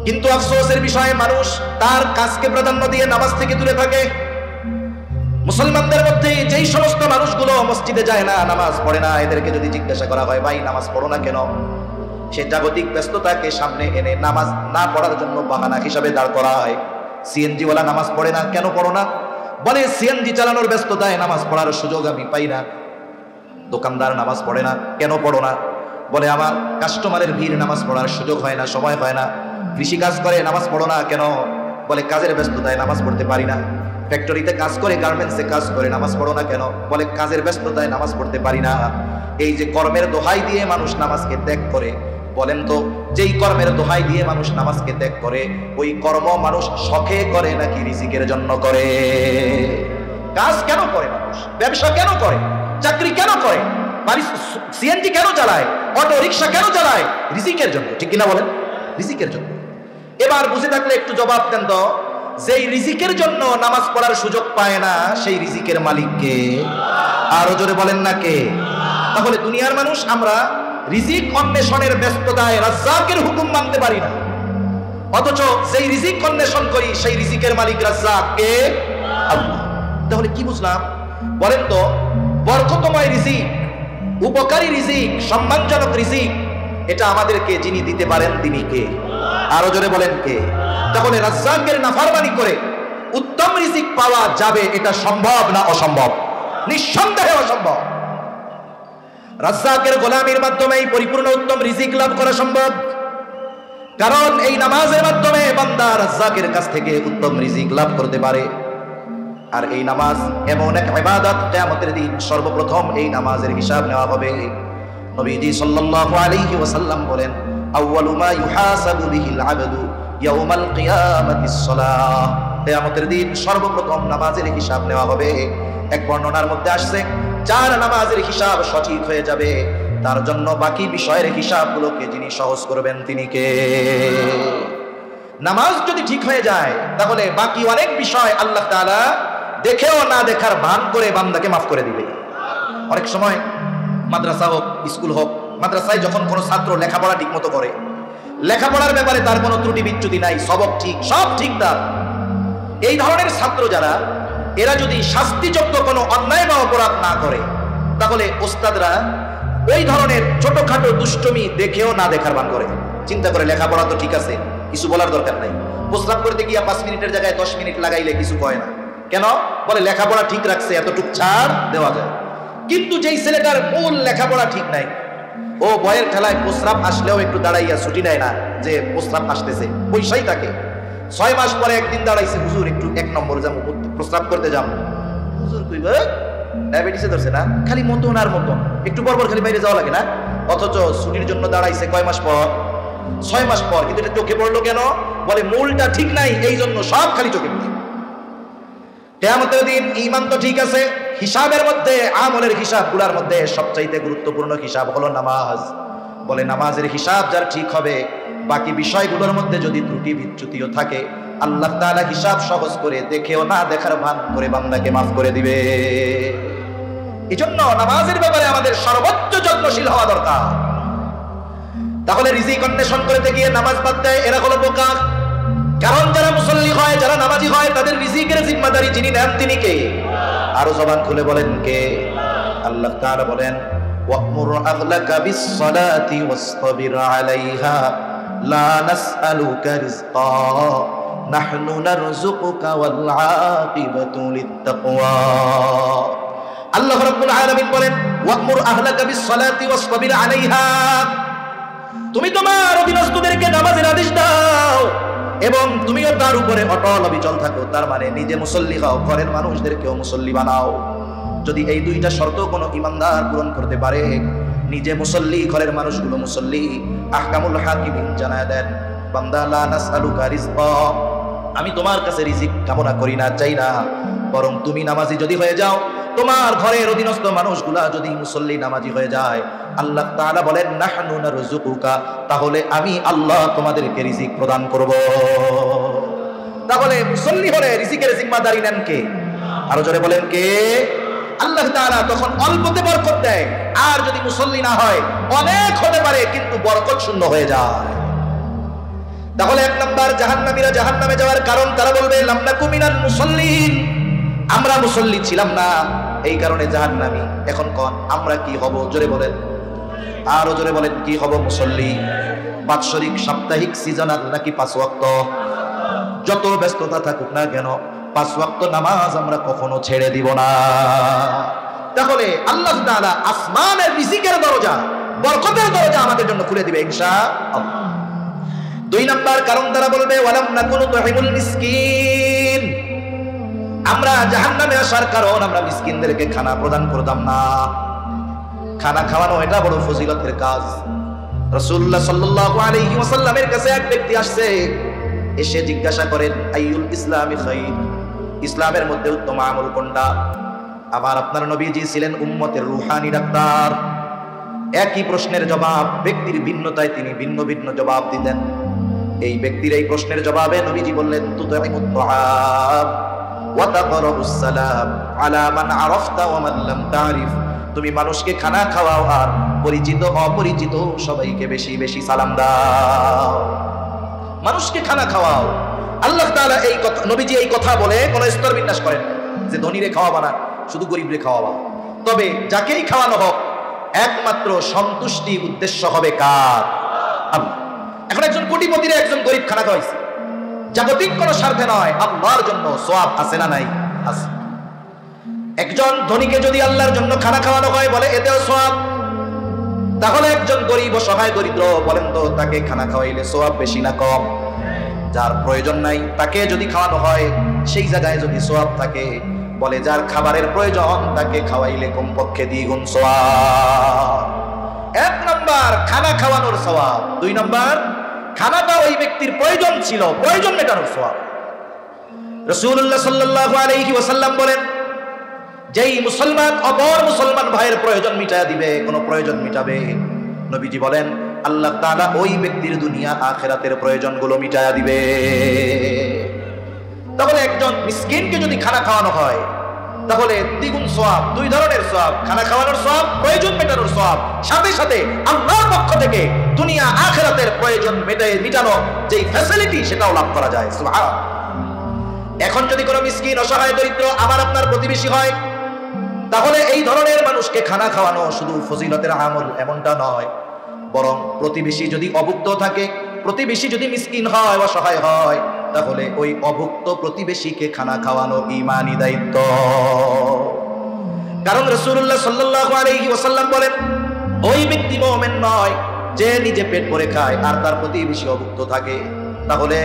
কিন্তু আফসোসের বিষয়ে মানুষ তার কাজকে প্রাধান্য দিয়ে নামাজ থেকে দূরে থাকে। মুসলমানদের মধ্যে যেই সমস্ত মানুষগুলো মসজিদে যায় না, নামাজ পড়ে না, এদেরকে যদি জিজ্ঞাসা করা হয় ভাই নামাজ পড়ো না কেন, সে জাগতিক ব্যস্ততাকে সামনে এনে নামাজ না পড়ার জন্য বাহানা হিসাবে দাঁড় করায়। সিএনজি ওয়ালা নামাজ পড়ে না, কেন পড়ো না? বলে সিএনজি চালানোর ব্যস্ততায় নামাজ পড়ার সুযোগ আমি পাই না। দোকানদার নামাজ পড়ে না, কেন পড়ো না? বলে আমার কাস্টমারের ভিড়, নামাজ পড়ার সুযোগ হয় না, সময় হয় না। কৃষিকাজ করে, নামাজ পড়ো না কেন? বলে কাজের ব্যস্ততায় নামাজ পড়তে পারি না। ফ্যাক্টরিতে কাজ করে, গার্মেন্টসে কাজ করে, নামাজ পড়ো না কেন? বলে কাজের ব্যস্ততায় নামাজ পড়তে পারি না। এই যে কর্মের দোহাই দিয়ে মানুষ নামাজকে ত্যাগ করে, বলেন তো যেই কর্মের দোহাই দিয়ে মানুষ নামাজকে ত্যাগ করে, ওই কর্ম মানুষ শখে করে নাকি রিজিকের জন্য করে? কাজ কেন করে মানুষ? ব্যবসা কেন করে? চাকরি কেন করে? সিএনজি কেন চালায়? অটো রিক্সা কেন চালায়? রিজিকের জন্য, ঠিক কিনা বলেন? রিজিকের জন্য। এবার বুঝে থাকলে একটু জবাব দেন তো, যেই রিজিকের জন্য নামাজ পড়ার সুযোগ পায় না, সেই রিজিকের মালিক কে? আরো জোরে বলেন না কে? তাহলে দুনিয়ার মানুষ আমরা রিজিক অন্বেষণের ব্যস্ততায় রাজ্জাকের হুকুম মানতে পারি না, অথচ যেই রিজিক অন্বেষণ করি সেই রিজিকের মালিক রাজ্জাক কে? আল্লাহ। তাহলে কি বুঝলাম বলেন তো? বরকতময় রিজিক, উপকারী রিজিক, সম্মানজনক রিজিক, এটা আমাদেরকে যিনি দিতে পারেন তিনি কে? আরো জোরে বলেন কে? তাহলে রাজ্জাকের নাফরমানি করে উত্তম রিজিক পাওয়া যাবে, এটা সম্ভব না অসম্ভব? নিঃসন্দেহে অসম্ভব। রাজ্জাকের গোলামির মাধ্যমে পরিপূর্ণ উত্তম রিজিক লাভ করা সম্ভব, কারণ এই নামাজের মাধ্যমে বান্দা রাজ্জাকের কাছ থেকে উত্তম রিজিক লাভ করতে পারে। আর এই নামাজ এমন এক ইবাদত, কিয়ামতের দিন সর্বপ্রথম এই নামাজের হিসাব নেওয়া হবে। নবীজি সাল্লাল্লাহু আলাইহি ওয়াসাল্লাম বলেন, আউয়ালু মা ইউহাসাবু বিহিল আবদু ইয়াউমাল কিয়ামাতিস সালাহ। কিয়ামতের দিন সর্বপ্রথম নামাজের হিসাব নেওয়া হবে। এক বর্ণনার মধ্যে আসছে, যার নামাজের হিসাব সঠিক হয়ে যাবে, তার জন্য বাকি বিষয়ের হিসাবগুলোকে যিনি সহজ করবেন তিনি কে? নামাজ যদি ঠিক হয়ে যায়, তাহলে বাকি অনেক বিষয় আল্লাহ তাআলা দেখেও না দেখার ভান করে বান্দাকে মাফ করে দিবে। অনেক সময় মাদ্রাসা হোক, স্কুল হোক, মাদ্রাসায় যখন কোনো ছাত্র লেখাপড়া ঠিক মতো করে, লেখাপড়ার ব্যাপারে তার কোনো ত্রুটি বিচ্যুতি নাই, সবক ঠিক, সব ঠিকঠাক, এই ধরনের ছাত্র যারা, এরা যদি শাস্তিযোগ্য কোনো অন্যায় বা অপরাধ না করে, তাহলে ওস্তাদরা ওই ধরনের ছোটখাটো দুষ্টমি দেখেও না দেখার ভান করে। চিন্তা করে লেখাপড়া তো ঠিক আছে, কিছু বলার দরকার নাই। প্রস্রাব করতে গিয়ে 5 মিনিটের জায়গায় 10 মিনিট লাগাইলে কিছু কয় না, কেন? বলে লেখাপড়া ঠিক রাখছে, এতটুক ছাড় দেওয়া যায়। কিন্তু যেই ছেলেটার মূল লেখাপড়া ঠিক নাই, ও বয়ের ঠেলায় প্রস্রাব আসলেও একটু দাঁড়াইয়া ছুটি নেয় না যে প্রস্রাব আসতেছে, পয়সাই থাকে। 6 মাস পরে একদিন দাঁড়াইছে, হুজুর একটু 1 নম্বর যাবো, প্রস্রাব করতে যাবো। হুজুর কইবে ডায়াবেটিসে ধরছে না, খালি মতন আর মতন, একটু পর পর খালি বাইরে যাওয়া লাগে না? অথচ ছুটির জন্য দাঁড়াইছে কয় মাস পর? 6 মাস পর। কিন্তু এটা চোখে পড়লো কেন? বলে মূলটা ঠিক নাই, এই জন্য সব খালি চোখে পড়ে। কিয়ামতের দিন ঈমান তো ঠিক আছে, হিসাবের মধ্যে, আমলের হিসাবগুলোর মধ্যে সবচাইতে গুরুত্বপূর্ণ হিসাব হলো নামাজ। বলে নামাজের হিসাব যার ঠিক হবে, বাকি বিষয়গুলোর মধ্যে যদি ত্রুটি বিচ্যুতিও থাকে, আল্লাহ তাআলা হিসাব সহজ করে দেখেও না দেখার ভান করে বান্দাকে মাফ করে দিবে। এজন্য নামাজের ব্যাপারে আমাদের সর্বোচ্চ যত্নশীল হওয়া দরকার। তাহলে রিজিক অন্বেষণ করতে গিয়ে নামাজ বাদ দেয়, এরা হলো বোকা। কারণ যারা মুসল্লি হয়, যারা নামাজি হয়, তাদের রিজিকের জিম্মাদারি যিনি নেন তিনি কে? আরো জবান খুলে বলেন কে? আল্লাহ তাআলা বলেন, ওয়া'মুর আহলাকা বিস-সালাতি ওয়াসতাবির আলাইহা লা নাসআলুকা রিজকা নাহনু নারযুকুকা ওয়াল আকিবাতু লিত-তাকওয়া। আল্লাহ রাব্বুল আলামিন বলেন, ওয়া'মুর আহলাকা বিস-সালাতি ওয়াসতাবির আলাইহা, তুমি তোমার অধীনস্থদেরকে নামাজের আদেশ দাও এবং তুমিও তার উপরে অটল অবিচল থাকো। তার মানে নিজে মুসল্লি হও, ঘরের মানুষদেরকেও মুসল্লি বানাও। যদি এই দুইটা শর্ত কোনো ইমানদার পূরণ করতে পারে, নিজে মুসল্লি, ঘরের মানুষগুলো মুসল্লি, আহকামুল হাকিমিন জানায় দেন, বান্দা লা নাসআলুকা রিজকা, আমি তোমার কাছে রিজিক কামনা করি না, চাই না, বরং তুমি নামাজি যদি হয়ে যাও, তোমার ঘরের অধীনস্থ মানুষগুলা যদি মুসল্লি নামাজি হয়ে যায়, আল্লাহ তাআলা বলেন নাহনু নারযুকুকা, তাহলে আমি আল্লাহ তোমাদেরকে রিজিক প্রদান করব। তাহলে মুসল্লি হলে রিজিকের জিম্মাদারি নেন কে? আরো জোরে বলেন কে? আল্লাহ তাআলা তখন অল্পতে বরকত দেয়। আর যদি মুসল্লি না হয়, অনেক হতে পারে কিন্তু বরকত শূন্য হয়ে যায়। তাহলে 1 নাম্বার, জাহান্নামীরা জাহান্নামে যাওয়ার কারণ, তারা বলবে লাম নাকু মিনাল মুসাল্লিন, আমরা মুসল্লি ছিলাম না, এই কারণে জাহান্নামী। এখন কোন আমরা কি হব? জোরে বলেন, আরো জোরে বলেন, কি হব? মুসল্লি। বাৎসরিক, সাপ্তাহিক, সিজনাল নাকি 5 ওয়াক্ত? যত ব্যস্ততা থাকুক না কেন 5 ওয়াক্ত নামাজ আমরা কখনো ছেড়ে দিব না। তাহলে আল্লাহ তাআলা আসমানের রিজিকের দরজা, বরকতের দরজা আমাদের জন্য খুলে দিবে ইনশাআল্লাহ। 2 নাম্বার কারণ তারা বলবে ওয়ালাম নাকুনু তুহিমুল মিসকিন, আমরা জাহান্নামে আসার কারণ আমরা মিসকিনদেরকে খানা প্রদান করতাম না। খানা খাওয়ানো এটা বড় ফজিলতের কাজ। রাসূলুল্লাহ সাল্লাল্লাহু আলাইহি ওয়াসাল্লামের কাছে এক ব্যক্তি আসছে, এসে জিজ্ঞাসা করেন আইয়ুল ইসলামি খায়র, ইসলামের মধ্যে উত্তম আমল কোনটা? আবার আপনার নবীজি ছিলেন উম্মতের রূহানি ডাক্তার। একই প্রশ্নের জবাব ব্যক্তির ভিন্নতায় তিনি ভিন্ন ভিন্ন জবাব দিতেন। এই ব্যক্তির এই প্রশ্নের জবাবে নবীজি বললেন তুতইমুত তুআম ওয়া তাকরাউস সালাম আলা মান আরাফতা ওয়া মান লাম তারিফ, তুমি মানুষকে খানা খাওয়াও আর পরিচিত অপরিচিত সবাইকে বেশি বেশি সালাম দাও। মানুষকে খানা খাওয়াও। আল্লাহ তাআলা এই কথা, নবীজি এই কথা বলে কোন স্তর বিন্যাস করেন যে ধনীরে খাওয়াবা না, শুধু গরিবরে খাওয়াবা। তবে যাকেই খাওয়ানো হোক একমাত্র সন্তুষ্টি উদ্দেশ্য হবে কার? আল্লাহ। এখন একজন কোটিপতিরে একজন গরিব খানা খাওয়াইছে, জাগতিক কোনো স্বার্থে নয়, আল্লাহর জন্য সওয়াব আছে না নাই? আছে। একজন ধনীকে যদি আল্লাহর জন্য খানা খাওয়ানো হয় বলে এতেও সওয়াব, তাহলে একজন গরিব অসহায় দরিদ্র বলেন তো তাকে খানা খাওয়াইলে সওয়াব বেশি না কম? যার প্রয়োজন নাই তাকে যদি খাওয়ানো হয় সেই জায়গায় যদি সওয়াব থাকে, বলে যার খাবারের প্রয়োজন তাকে খাওয়াইলে কমপক্ষে 2 গুণ সওয়াব। 1 নাম্বার খানা খাওয়ানোর সওয়াব, 2 নাম্বার খানাটা ওই ব্যক্তির প্রয়োজন ছিল, প্রয়োজন মেটানোর সওয়াব। রাসূলুল্লাহ সাল্লাল্লাহু আলাইহি ওয়াসাল্লাম বলেন যেই মুসলমান অপর মুসলমান ভাইয়ের প্রয়োজন মিটায়া দিবে, কোন প্রয়োজন মিটাবে, নবীজি বলেন আল্লাহ তাআলা ওই ব্যক্তির দুনিয়া আখিরাতের প্রয়োজনগুলো মিটায়া দিবে। তাহলে একজন মিসকিনকে যদি খানা খাওয়ানো হয় তাহলে 2 গুণ সওয়াব, 2 ধরনের সওয়াব, খানা খাওয়ানোর সওয়াব, প্রয়োজন মেটানোর সওয়াব, সাথে সাথে আল্লাহর পক্ষ থেকে দুনিয়া আখিরাতের প্রয়োজন মিটানো যেই ফ্যাসিলিটি সেটাও লাভ করা যায়। সুবহানাল্লাহ। এখন যদি কোনো মিসকিন অসহায় দরিদ্র আমার আপনার প্রতিবেশী হয়, তাহলে এই ধরনের মানুষকে খানা খাওয়ানো শুধু ফজিলতের আমল এমনটা নয়, বরং প্রতিবেশী যদি অভুক্ত থাকে, প্রতিবেশী যদি মিসকিন হয়, অসহায় হয়, তাহলে ওই অভুক্ত প্রতিবেশীকে খানা খাওয়ানো ঈমানি দায়িত্ব। কারণ রাসূলুল্লাহ সাল্লাল্লাহু আলাইহি ওয়াসাল্লাম বলেন ওই ব্যক্তি মুমিন নয় যে নিজে পেট ভরে খায় আর তার প্রতিবেশী অভুক্ত থাকে। তাহলে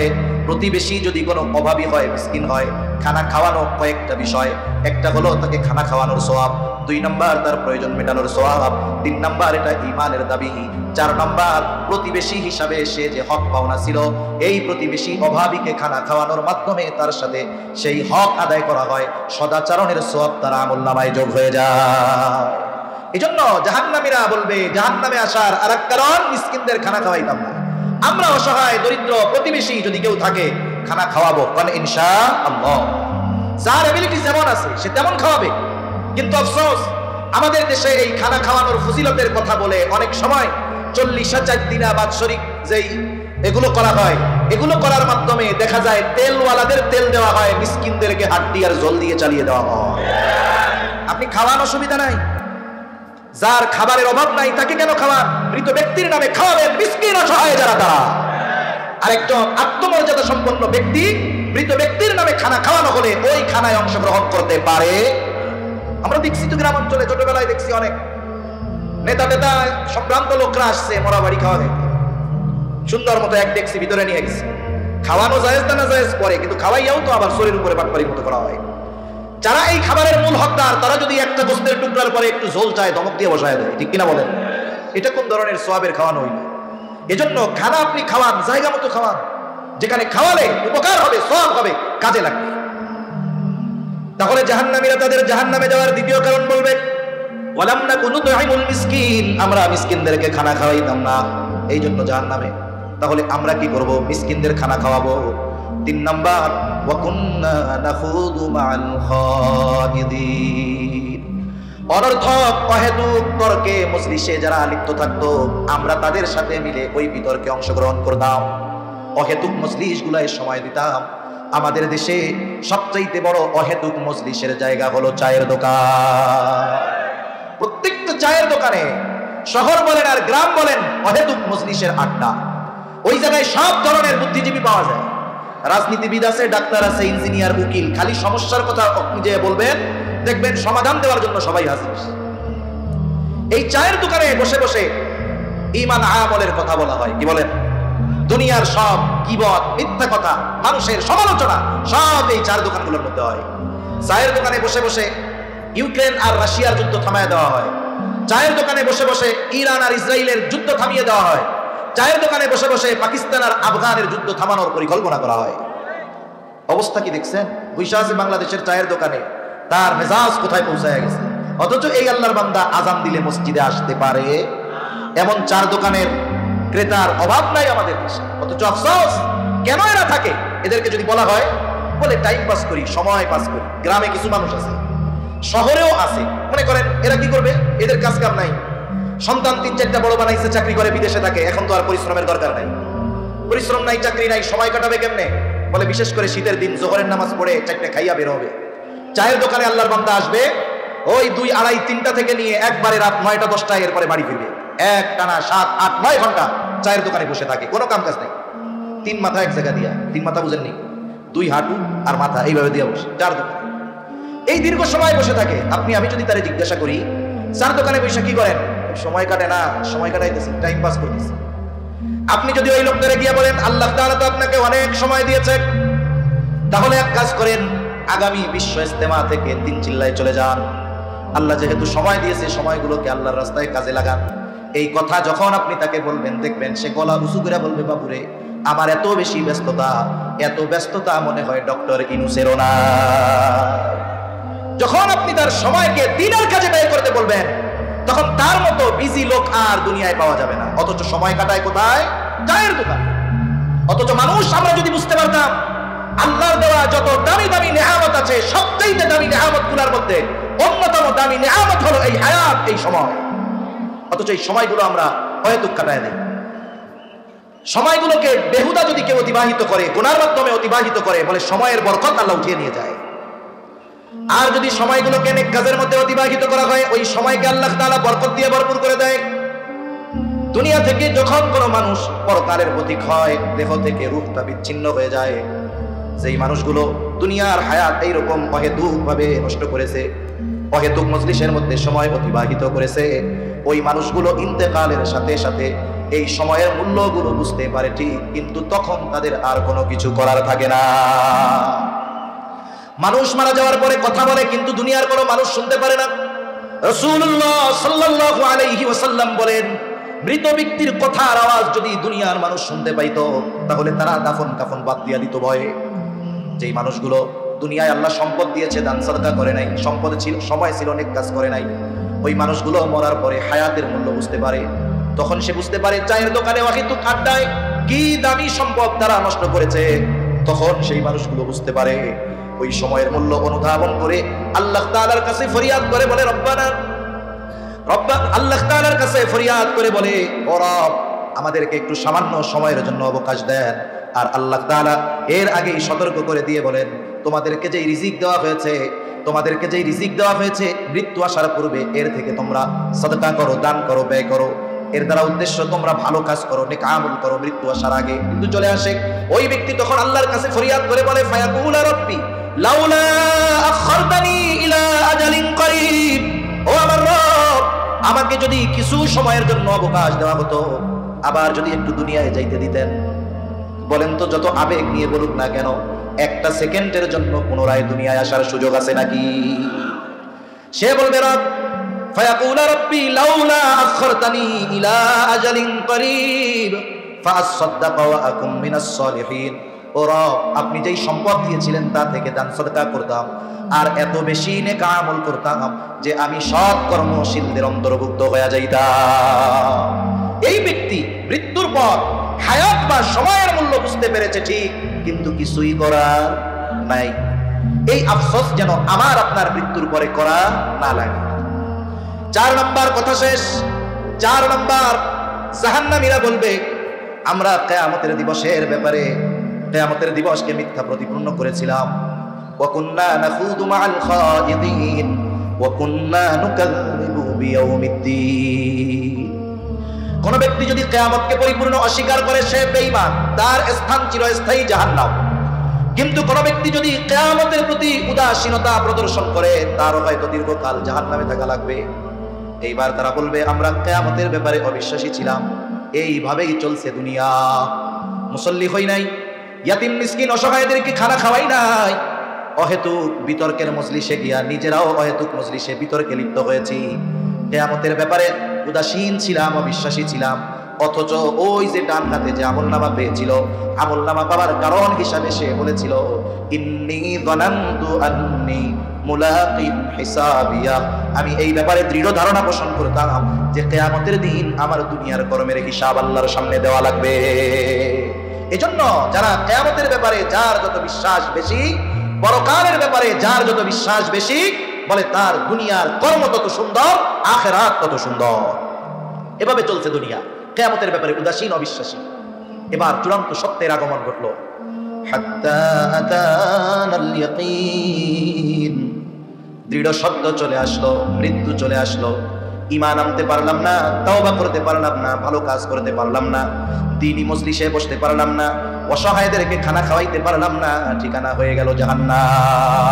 প্রতিবেশী যদি কোনো অভাবী হয়, মিসকিন হয়, খানা খাওয়ানো কয়েকটা বিষয়, একটা হলো তাকে খানা খাওয়ানোর সওয়াব, 2 নাম্বার তার প্রয়োজন মেটানোর সওয়াব, 3 নাম্বার এটা ঈমানের দাবি, 4 নাম্বার প্রতিবেশী হিসাবে সে যে হক পাওনা ছিল এই প্রতিবেশী অভাবীকে খানা খাওয়ানোর মাধ্যমে তার সাথে সেই হক আদায় করা হয়, সদাচরণের সওয়াব তার আমলনামায় যোগ হয়ে যায়। এজন্য জাহান্নামীরা বলবে জাহান্নামে আসার আরেক কারণ মিসকিনদের খানা খাওয়াইতাম না। আমরা অসহায় দরিদ্র প্রতিবেশী যদি কেউ থাকে খানা খাওয়াবো, কারণ ইনশাআল্লাহ যার এবিলিটি যেমন আছে সে তেমন খাওয়াবে। কিন্তু আফসোস আমাদের দেশে এই খানা খাওয়ানোর ফজিলতের কথা বলে অনেক সময় 40 দিনা বাৎসরিক যেই এগুলো করা হয়, এগুলো করার মাধ্যমে দেখা যায় তেলওয়ালাদের তেল দেওয়া হয়, মিসকিনদেরকে হাড্ডি আর জল দিয়ে চালিয়ে দেওয়া হয়। আপনি খাওয়ানোর সুবিধা নাই, যার খাবারের অভাব নাই তাকে কেন খাওয়ান? মৃত ব্যক্তির নামে খাওয়াবেন মিসকিন অসহায় যারা তারা। আরেকজন আত্মমর্যাদা সম্পন্ন ব্যক্তি মৃত ব্যক্তির নামে খানা খাওয়ানো হলে ওই খানায় অংশগ্রহণ করতে পারে। আমরা দেখছি তো গ্রাম অঞ্চলে, ছোটবেলায় দেখছি অনেক নেতা টেতা সম্ভ্রান্ত লোকরা আসছে মরা বাড়ি খাওয়া দেখতে, সুন্দর মতো এক ডেক্সি ভিতরে নিয়ে গেছে। খাওয়ানো জায়েজ না জায়েজ পরে, কিন্তু খাওয়াইয়াও তো আবার শরীর উপরে বাটপাড়ির মতো করা হয়। যারা এই খাবারের মূল হকদার তারা যদি একটা গোস্তের টুকরার পরে একটু ঝোল চায় ধমক দিয়ে বসায় দেয়, ঠিক কিনা বলেন? এটা কোন ধরনের সওয়াবের খাওয়ানো হইল? এজন্য খানা আপনি খাওয়ান, জায়গা মতো খাওয়ান, যেখানে খাওয়ালে উপকার হবে, সওয়াব হবে, কাজে লাগবে। তাহলে জাহান্নামীরা তাদের জাহান্নামে যাওয়ার দ্বিতীয় কারণ বলবে ওয়ালাম নাকুনু তুইমুল মিসকিন, আমরা মিসকিনদেরকে খানা খাওয়াইতাম না, এই জন্য জাহান্নামে। তাহলে আমরা কি করব? মিসকিনদের খানা খাওয়াবো। 3 নাম্বার ওয়া কুননা নাখুদু মাআল খাইদিন, অনর্থক অহেতুক তর্কে মজলিসে যারা লিপ্ত থাকতো আমরা তাদের সাথে মিলে ওই বিতর্কে অংশগ্রহণ করতাম, অহেতুক মজলিসগুলোয় সময় দিতাম। আমাদের দেশে সবচাইতে বড় অহেতুক মজলিসের জায়গা হলো চায়ের দোকান। প্রত্যেকটা চায়ের দোকানে, শহর বলেন আর গ্রাম বলেন, অহেতুক মজলিসের আড্ডা। ওই জায়গায় সব ধরনের বুদ্ধিজীবী পাওয়া যায়, রাজনীতিবিদ আছে, ডাক্তার আছে, ইঞ্জিনিয়ার, উকিল। খালি সমস্যার কথা আপনি যে বলবেন, দেখবেন সমাধান দেওয়ার জন্য সবাই হাজির। এই চায়ের দোকানে বসে বসে ঈমান আমলের কথা বলা হয়। কি বলেন? দুনিয়ার সব গীবত, মিথ্যা কথা, মানুষের সমালোচনা সব এই চায়ের দোকানগুলোর মধ্যে হয়। চায়ের দোকানে বসে বসে ইউক্রেন আর রাশিয়ার যুদ্ধ থামিয়ে দেওয়া হয়। চায়ের দোকানে বসে বসে ইরান আর ইসরায়েলের যুদ্ধ থামিয়ে দেওয়া হয়। চায়ের দোকানে বসে বসে পাকিস্তান আর আফগানের যুদ্ধ থামানোর পরিকল্পনা করা হয়। অবস্থা কি দেখছেন? বৈশা আছে বাংলাদেশের চায়ের দোকানে, তার মেজাজ কোথায় পৌঁছায় গেছে। অথচ এই আল্লাহর বান্দা আজান দিলে মসজিদে আসতে পারে, এমন চার দোকানের ক্রেতার অভাব নাই আমাদের দেশে। অথচ আফসোস, কেন এরা থাকে? এদেরকে যদি বলা হয়, বলে টাইম পাস করি, সময় পাস করি। গ্রামে কিছু মানুষ আছে, শহরেও আছে, মনে করেন এরা কি করবে, এদের কাজ কাম নাই, সন্তান 3-4টা বড় বানাইছে, চাকরি করে বিদেশে থাকে, এখন তো আর পরিশ্রমের দরকার নাই, পরিশ্রম নাই, চাকরি নাই, সময় কাটাবে কেমনে? বলে বিশেষ করে শীতের দিন জোহরের নামাজ পড়ে 4টা খাইয়া বের হবে। চায়ের দোকানে আল্লাহর বান্দা আসবে ওই 2, 2:30, 3টা থেকে নিয়ে একবারে রাত 9টা 10টায়, এরপরে বাড়ি ফিরবে। এক টানা 7, 8, 9 ঘন্টা চায়ের দোকানে বসে থাকে, কোনো কাম কাজ নেই। 3 মাথা এক জায়গা দিয়া, 3 মাথা বুঝেননি, 2 হাঁটু আর মাথা এইভাবে দিয়া বসে চার দোকানে এই দীর্ঘ সময় বসে থাকে। আমি যদি তারে জিজ্ঞাসা করি, চার দোকানে বসে কি করেন? সময় কাটে না, সময় কাটাইতেছি, টাইম পাস করতেছি। আপনি যদি ওই লোকটারে গিয়ে বলেন, আল্লাহ তাআলা তো আপনাকে অনেক সময় দিয়েছেন, তাহলে এক কাজ করেন, আগামী বিশ্ব ইজতেমা থেকে 3 চিল্লায় চলে যান। আল্লাহ যেহেতু সময় দিয়েছে, সময়গুলোকে আল্লাহর রাস্তায় কাজে লাগান। এই কথা যখন আপনি তাকে বলবেন, দেখবেন সে গলা উঁচু করে বলবে, বাবুরে আমার এত বেশি ব্যস্ততা, এত ব্যস্ততা মনে হয় ডক্টর ইউনূসেরও না। যখন আপনি তার সময়কে দিনের কাজে ব্যয় করতে বলবেন, তখন তার মতো বিজি লোক আর দুনিয়ায় পাওয়া যাবে না। অথচ সময় কাটায় কোথায়? চায়ের দোকানে। অথচ মানুষ, আমরা যদি বুঝতে পারতাম আল্লাহর দেওয়া যত দামি দামি নেয়ামত আছে, সবচেয়ে দামি নেয়ামত গুলার মধ্যে অন্যতম দামি নেয়ামত হলো এই হায়াত, এই সময়। অথচ এই সময়গুলো আমরা হয়তো কাটায় দেই। সময়গুলোকে বেহুদা যদি কেউ অতিবাহিত করে, গুনার মাধ্যমে অতিবাহিত করে, বলে সময়ের বরকত আল্লাহ উঠিয়ে নিয়ে যায়। আর যদি সময়গুলোকে নেক কাজের মধ্যে অতিবাহিত করা হয়, ওই সময়কে আল্লাহ তাআলা বরকত দিয়ে ভরপুর করে দেয়। দুনিয়া থেকে যখন কোনো মানুষ পরকালের প্রতীক হয়, দেহ থেকে রূহটা বিচ্ছিন্ন হয়ে যায়, যেই মানুষগুলো দুনিয়ার হায়াত এইরকম অহেতুক ভাবে নষ্ট করেছে, অহেতুক মজলিসের মধ্যে সময় অতিবাহিত করেছে, ওই মানুষগুলো ইন্তেকালের সাথে সাথে এই সময়ের মূল্যগুলো বুঝতে পারে ঠিক, কিন্তু তখন তাদের আর কোনো কিছু করার থাকে না। মানুষ মারা যাওয়ার পরে কথা বলে, কিন্তু দুনিয়ার কোনো মানুষ শুনতে পারে না। রাসূলুল্লাহ সাল্লাল্লাহু আলাইহি ওয়াসাল্লাম বলেন, মৃত ব্যক্তির কথার আওয়াজ যদি দুনিয়ার মানুষ শুনতে পাইতো, তাহলে তারা দাফন কাফন বাদ দিয়া দিত ভয়ে। যেই মানুষগুলো দুনিয়ায় আল্লাহ সম্পদ দিয়েছে, দান সাদকা করে নাই, সম্পদ ছিল, সময় ছিল, নেক কাজ করে নাই, ওই মানুষগুলো মরার পরে হায়াতের মূল্য বুঝতে পারে। তখন সে বুঝতে পারে চায়ের দোকানে ওয়াহিদুক আড্ডায় কি দামি সম্পদ তারা নষ্ট করেছে। তখন সেই মানুষগুলো বুঝতে পারে, ওই সময়ের মূল্য অনুধাবন করে আল্লাহ তাআলার কাছে ফরিয়াদ করে বলে, রব্বানা, আল্লাহ তাআলার কাছে ফরিয়াদ করে বলে, ও রব, আমাদেরকে একটু সামান্য সময়ের জন্য অবকাশ দেন। আর আল্লাহ তাআলা এর আগেই সতর্ক করে দিয়ে বলেন, তোমাদেরকে যেই রিজিক দেওয়া হয়েছে, মৃত্যু আসার পূর্বে এর থেকে তোমরা সাদকা করো, দান করো, ব্যয় করো। এর দ্বারা উদ্দেশ্য তোমরা ভালো কাজ করো, নেক আমল করো মৃত্যু আসার আগে। কিন্তু চলে আসে ওই ব্যক্তি তখন আল্লাহর কাছে ফরিয়াদ করে বলে, ফায়াকুলা রাব্বি লাউলা আখারতানি ইলা আজালিন করিব, ও আমার রব, আমাকে যদি কিছু সময়ের জন্য অবকাশ দেওয়া হতো, আবার যদি একটু দুনিয়ায় যাইতে দিতেন। বলেন তো, যত আবেগ নিয়ে বলুক না কেন, একটা সেকেন্ডের জন্য পুনরায় দুনিয়ায় আসার সুযোগ আছে নাকি? সে বলবে, রব, ফায়াকুলা রাব্বি লাউলা আখারতানি ইলা আজালিন করিব ফাআসাদদাকা ওয়া আকুম মিনাস সালিহিন। ও রব, আপনি যেই সম্পদ দিয়েছিলেন তা থেকে দান সাদকা করতাম, আর এত বেশি নেক আমল করতাম যে আমি সৎ কর্মশীলদের অন্তর্ভুক্ত হয়ে যাইতাম। এই ব্যক্তি মৃত্যুর পর হায়াত বা সময়ের মূল্য বুঝতে পেরেছে ঠিক, কিন্তু কিছুই করার নাই। এই আফসোস যেন আমার আপনার মৃত্যুর পরে করা না লাগে। 4 নাম্বার কথা শেষ। 4 নাম্বার, জাহান্নামীরা বলবে, আমরা কিয়ামতের দিবসের ব্যাপারে, কিয়ামতের দিবসকে মিথ্যা প্রতিপন্ন করেছিলাম। ওয়া কুননা নাখুদু মাআল খায়িদিন ওয়া কুননা নুকাযযিবু বিয়াউমিদ্দিন। কোন ব্যক্তি যদি কিয়ামতকে পরিপূর্ণ অস্বীকার করে সে বেঈমান, তার স্থান চিরস্থায়ী জাহান্নাম। কিন্তু কোন ব্যক্তি যদি কিয়ামতের প্রতি উদাসীনতা প্রদর্শন করে তার হয়তো দীর্ঘকাল জাহান্নামে থাকা লাগবে। এইবার তারা বলবে আমরা কিয়ামতের ব্যাপারে অবিশ্বাসী ছিলাম। এইভাবেই চলছে দুনিয়া। মুসল্লি হই নাই, ইয়াতিম মিসকিন অসহায়দেরকে খানা খাওয়াই নাই, অহেতুক বিতর্কের মজলিসে গিয়া নিজেরাও অহেতুক মজলিসে বিতর্কে লিপ্ত হয়েছি। কিয়ামতের ব্যাপারে উদাসীন ছিলাম, অবিশ্বাসী ছিলাম। অথচ ওই যে ডান হাতে যে আমলনামা পেয়েছিল, আমলনামা পাওয়ার কারণ হিসাবে সে বলেছিল ইন্নী যানানতু আন্নী মুলাকিন হিসাবিয়া, আমি এই ব্যাপারে দৃঢ় ধারণা পোষণ করতাম যে কিয়ামতের দিন আমার দুনিয়ার কর্মের হিসাব আল্লাহর সামনে দেওয়া লাগবে। এজন্য যারা কিয়ামতের ব্যাপারে যার যত বিশ্বাস বেশি, পরকালের ব্যাপারে যার যত বিশ্বাস বেশি, বলে তার দুনিয়ার কর্ম তত সুন্দর, আখিরাত তত সুন্দর। এভাবে চলছে দুনিয়া, কিয়ামতের ব্যাপারে উদাসীন, অবিশ্বাসী। এবার চূড়ান্ত সত্যের আগমন ঘটল। হাত্তা আতানাল ইয়াকিন, দৃঢ় সত্য চলে আসলো, মৃত্যু চলে আসলো। ঈমান আনতে পারলাম না, তাওবা করতে পারলাম না, ভালো কাজ করতে পারলাম না, দ্বীনি মজলিসে বসতে পারলাম না, অসহায়দেরকে খানা খাওয়াইতে পারলাম না, ঠিকানা হয়ে গেল জাহান্নাম।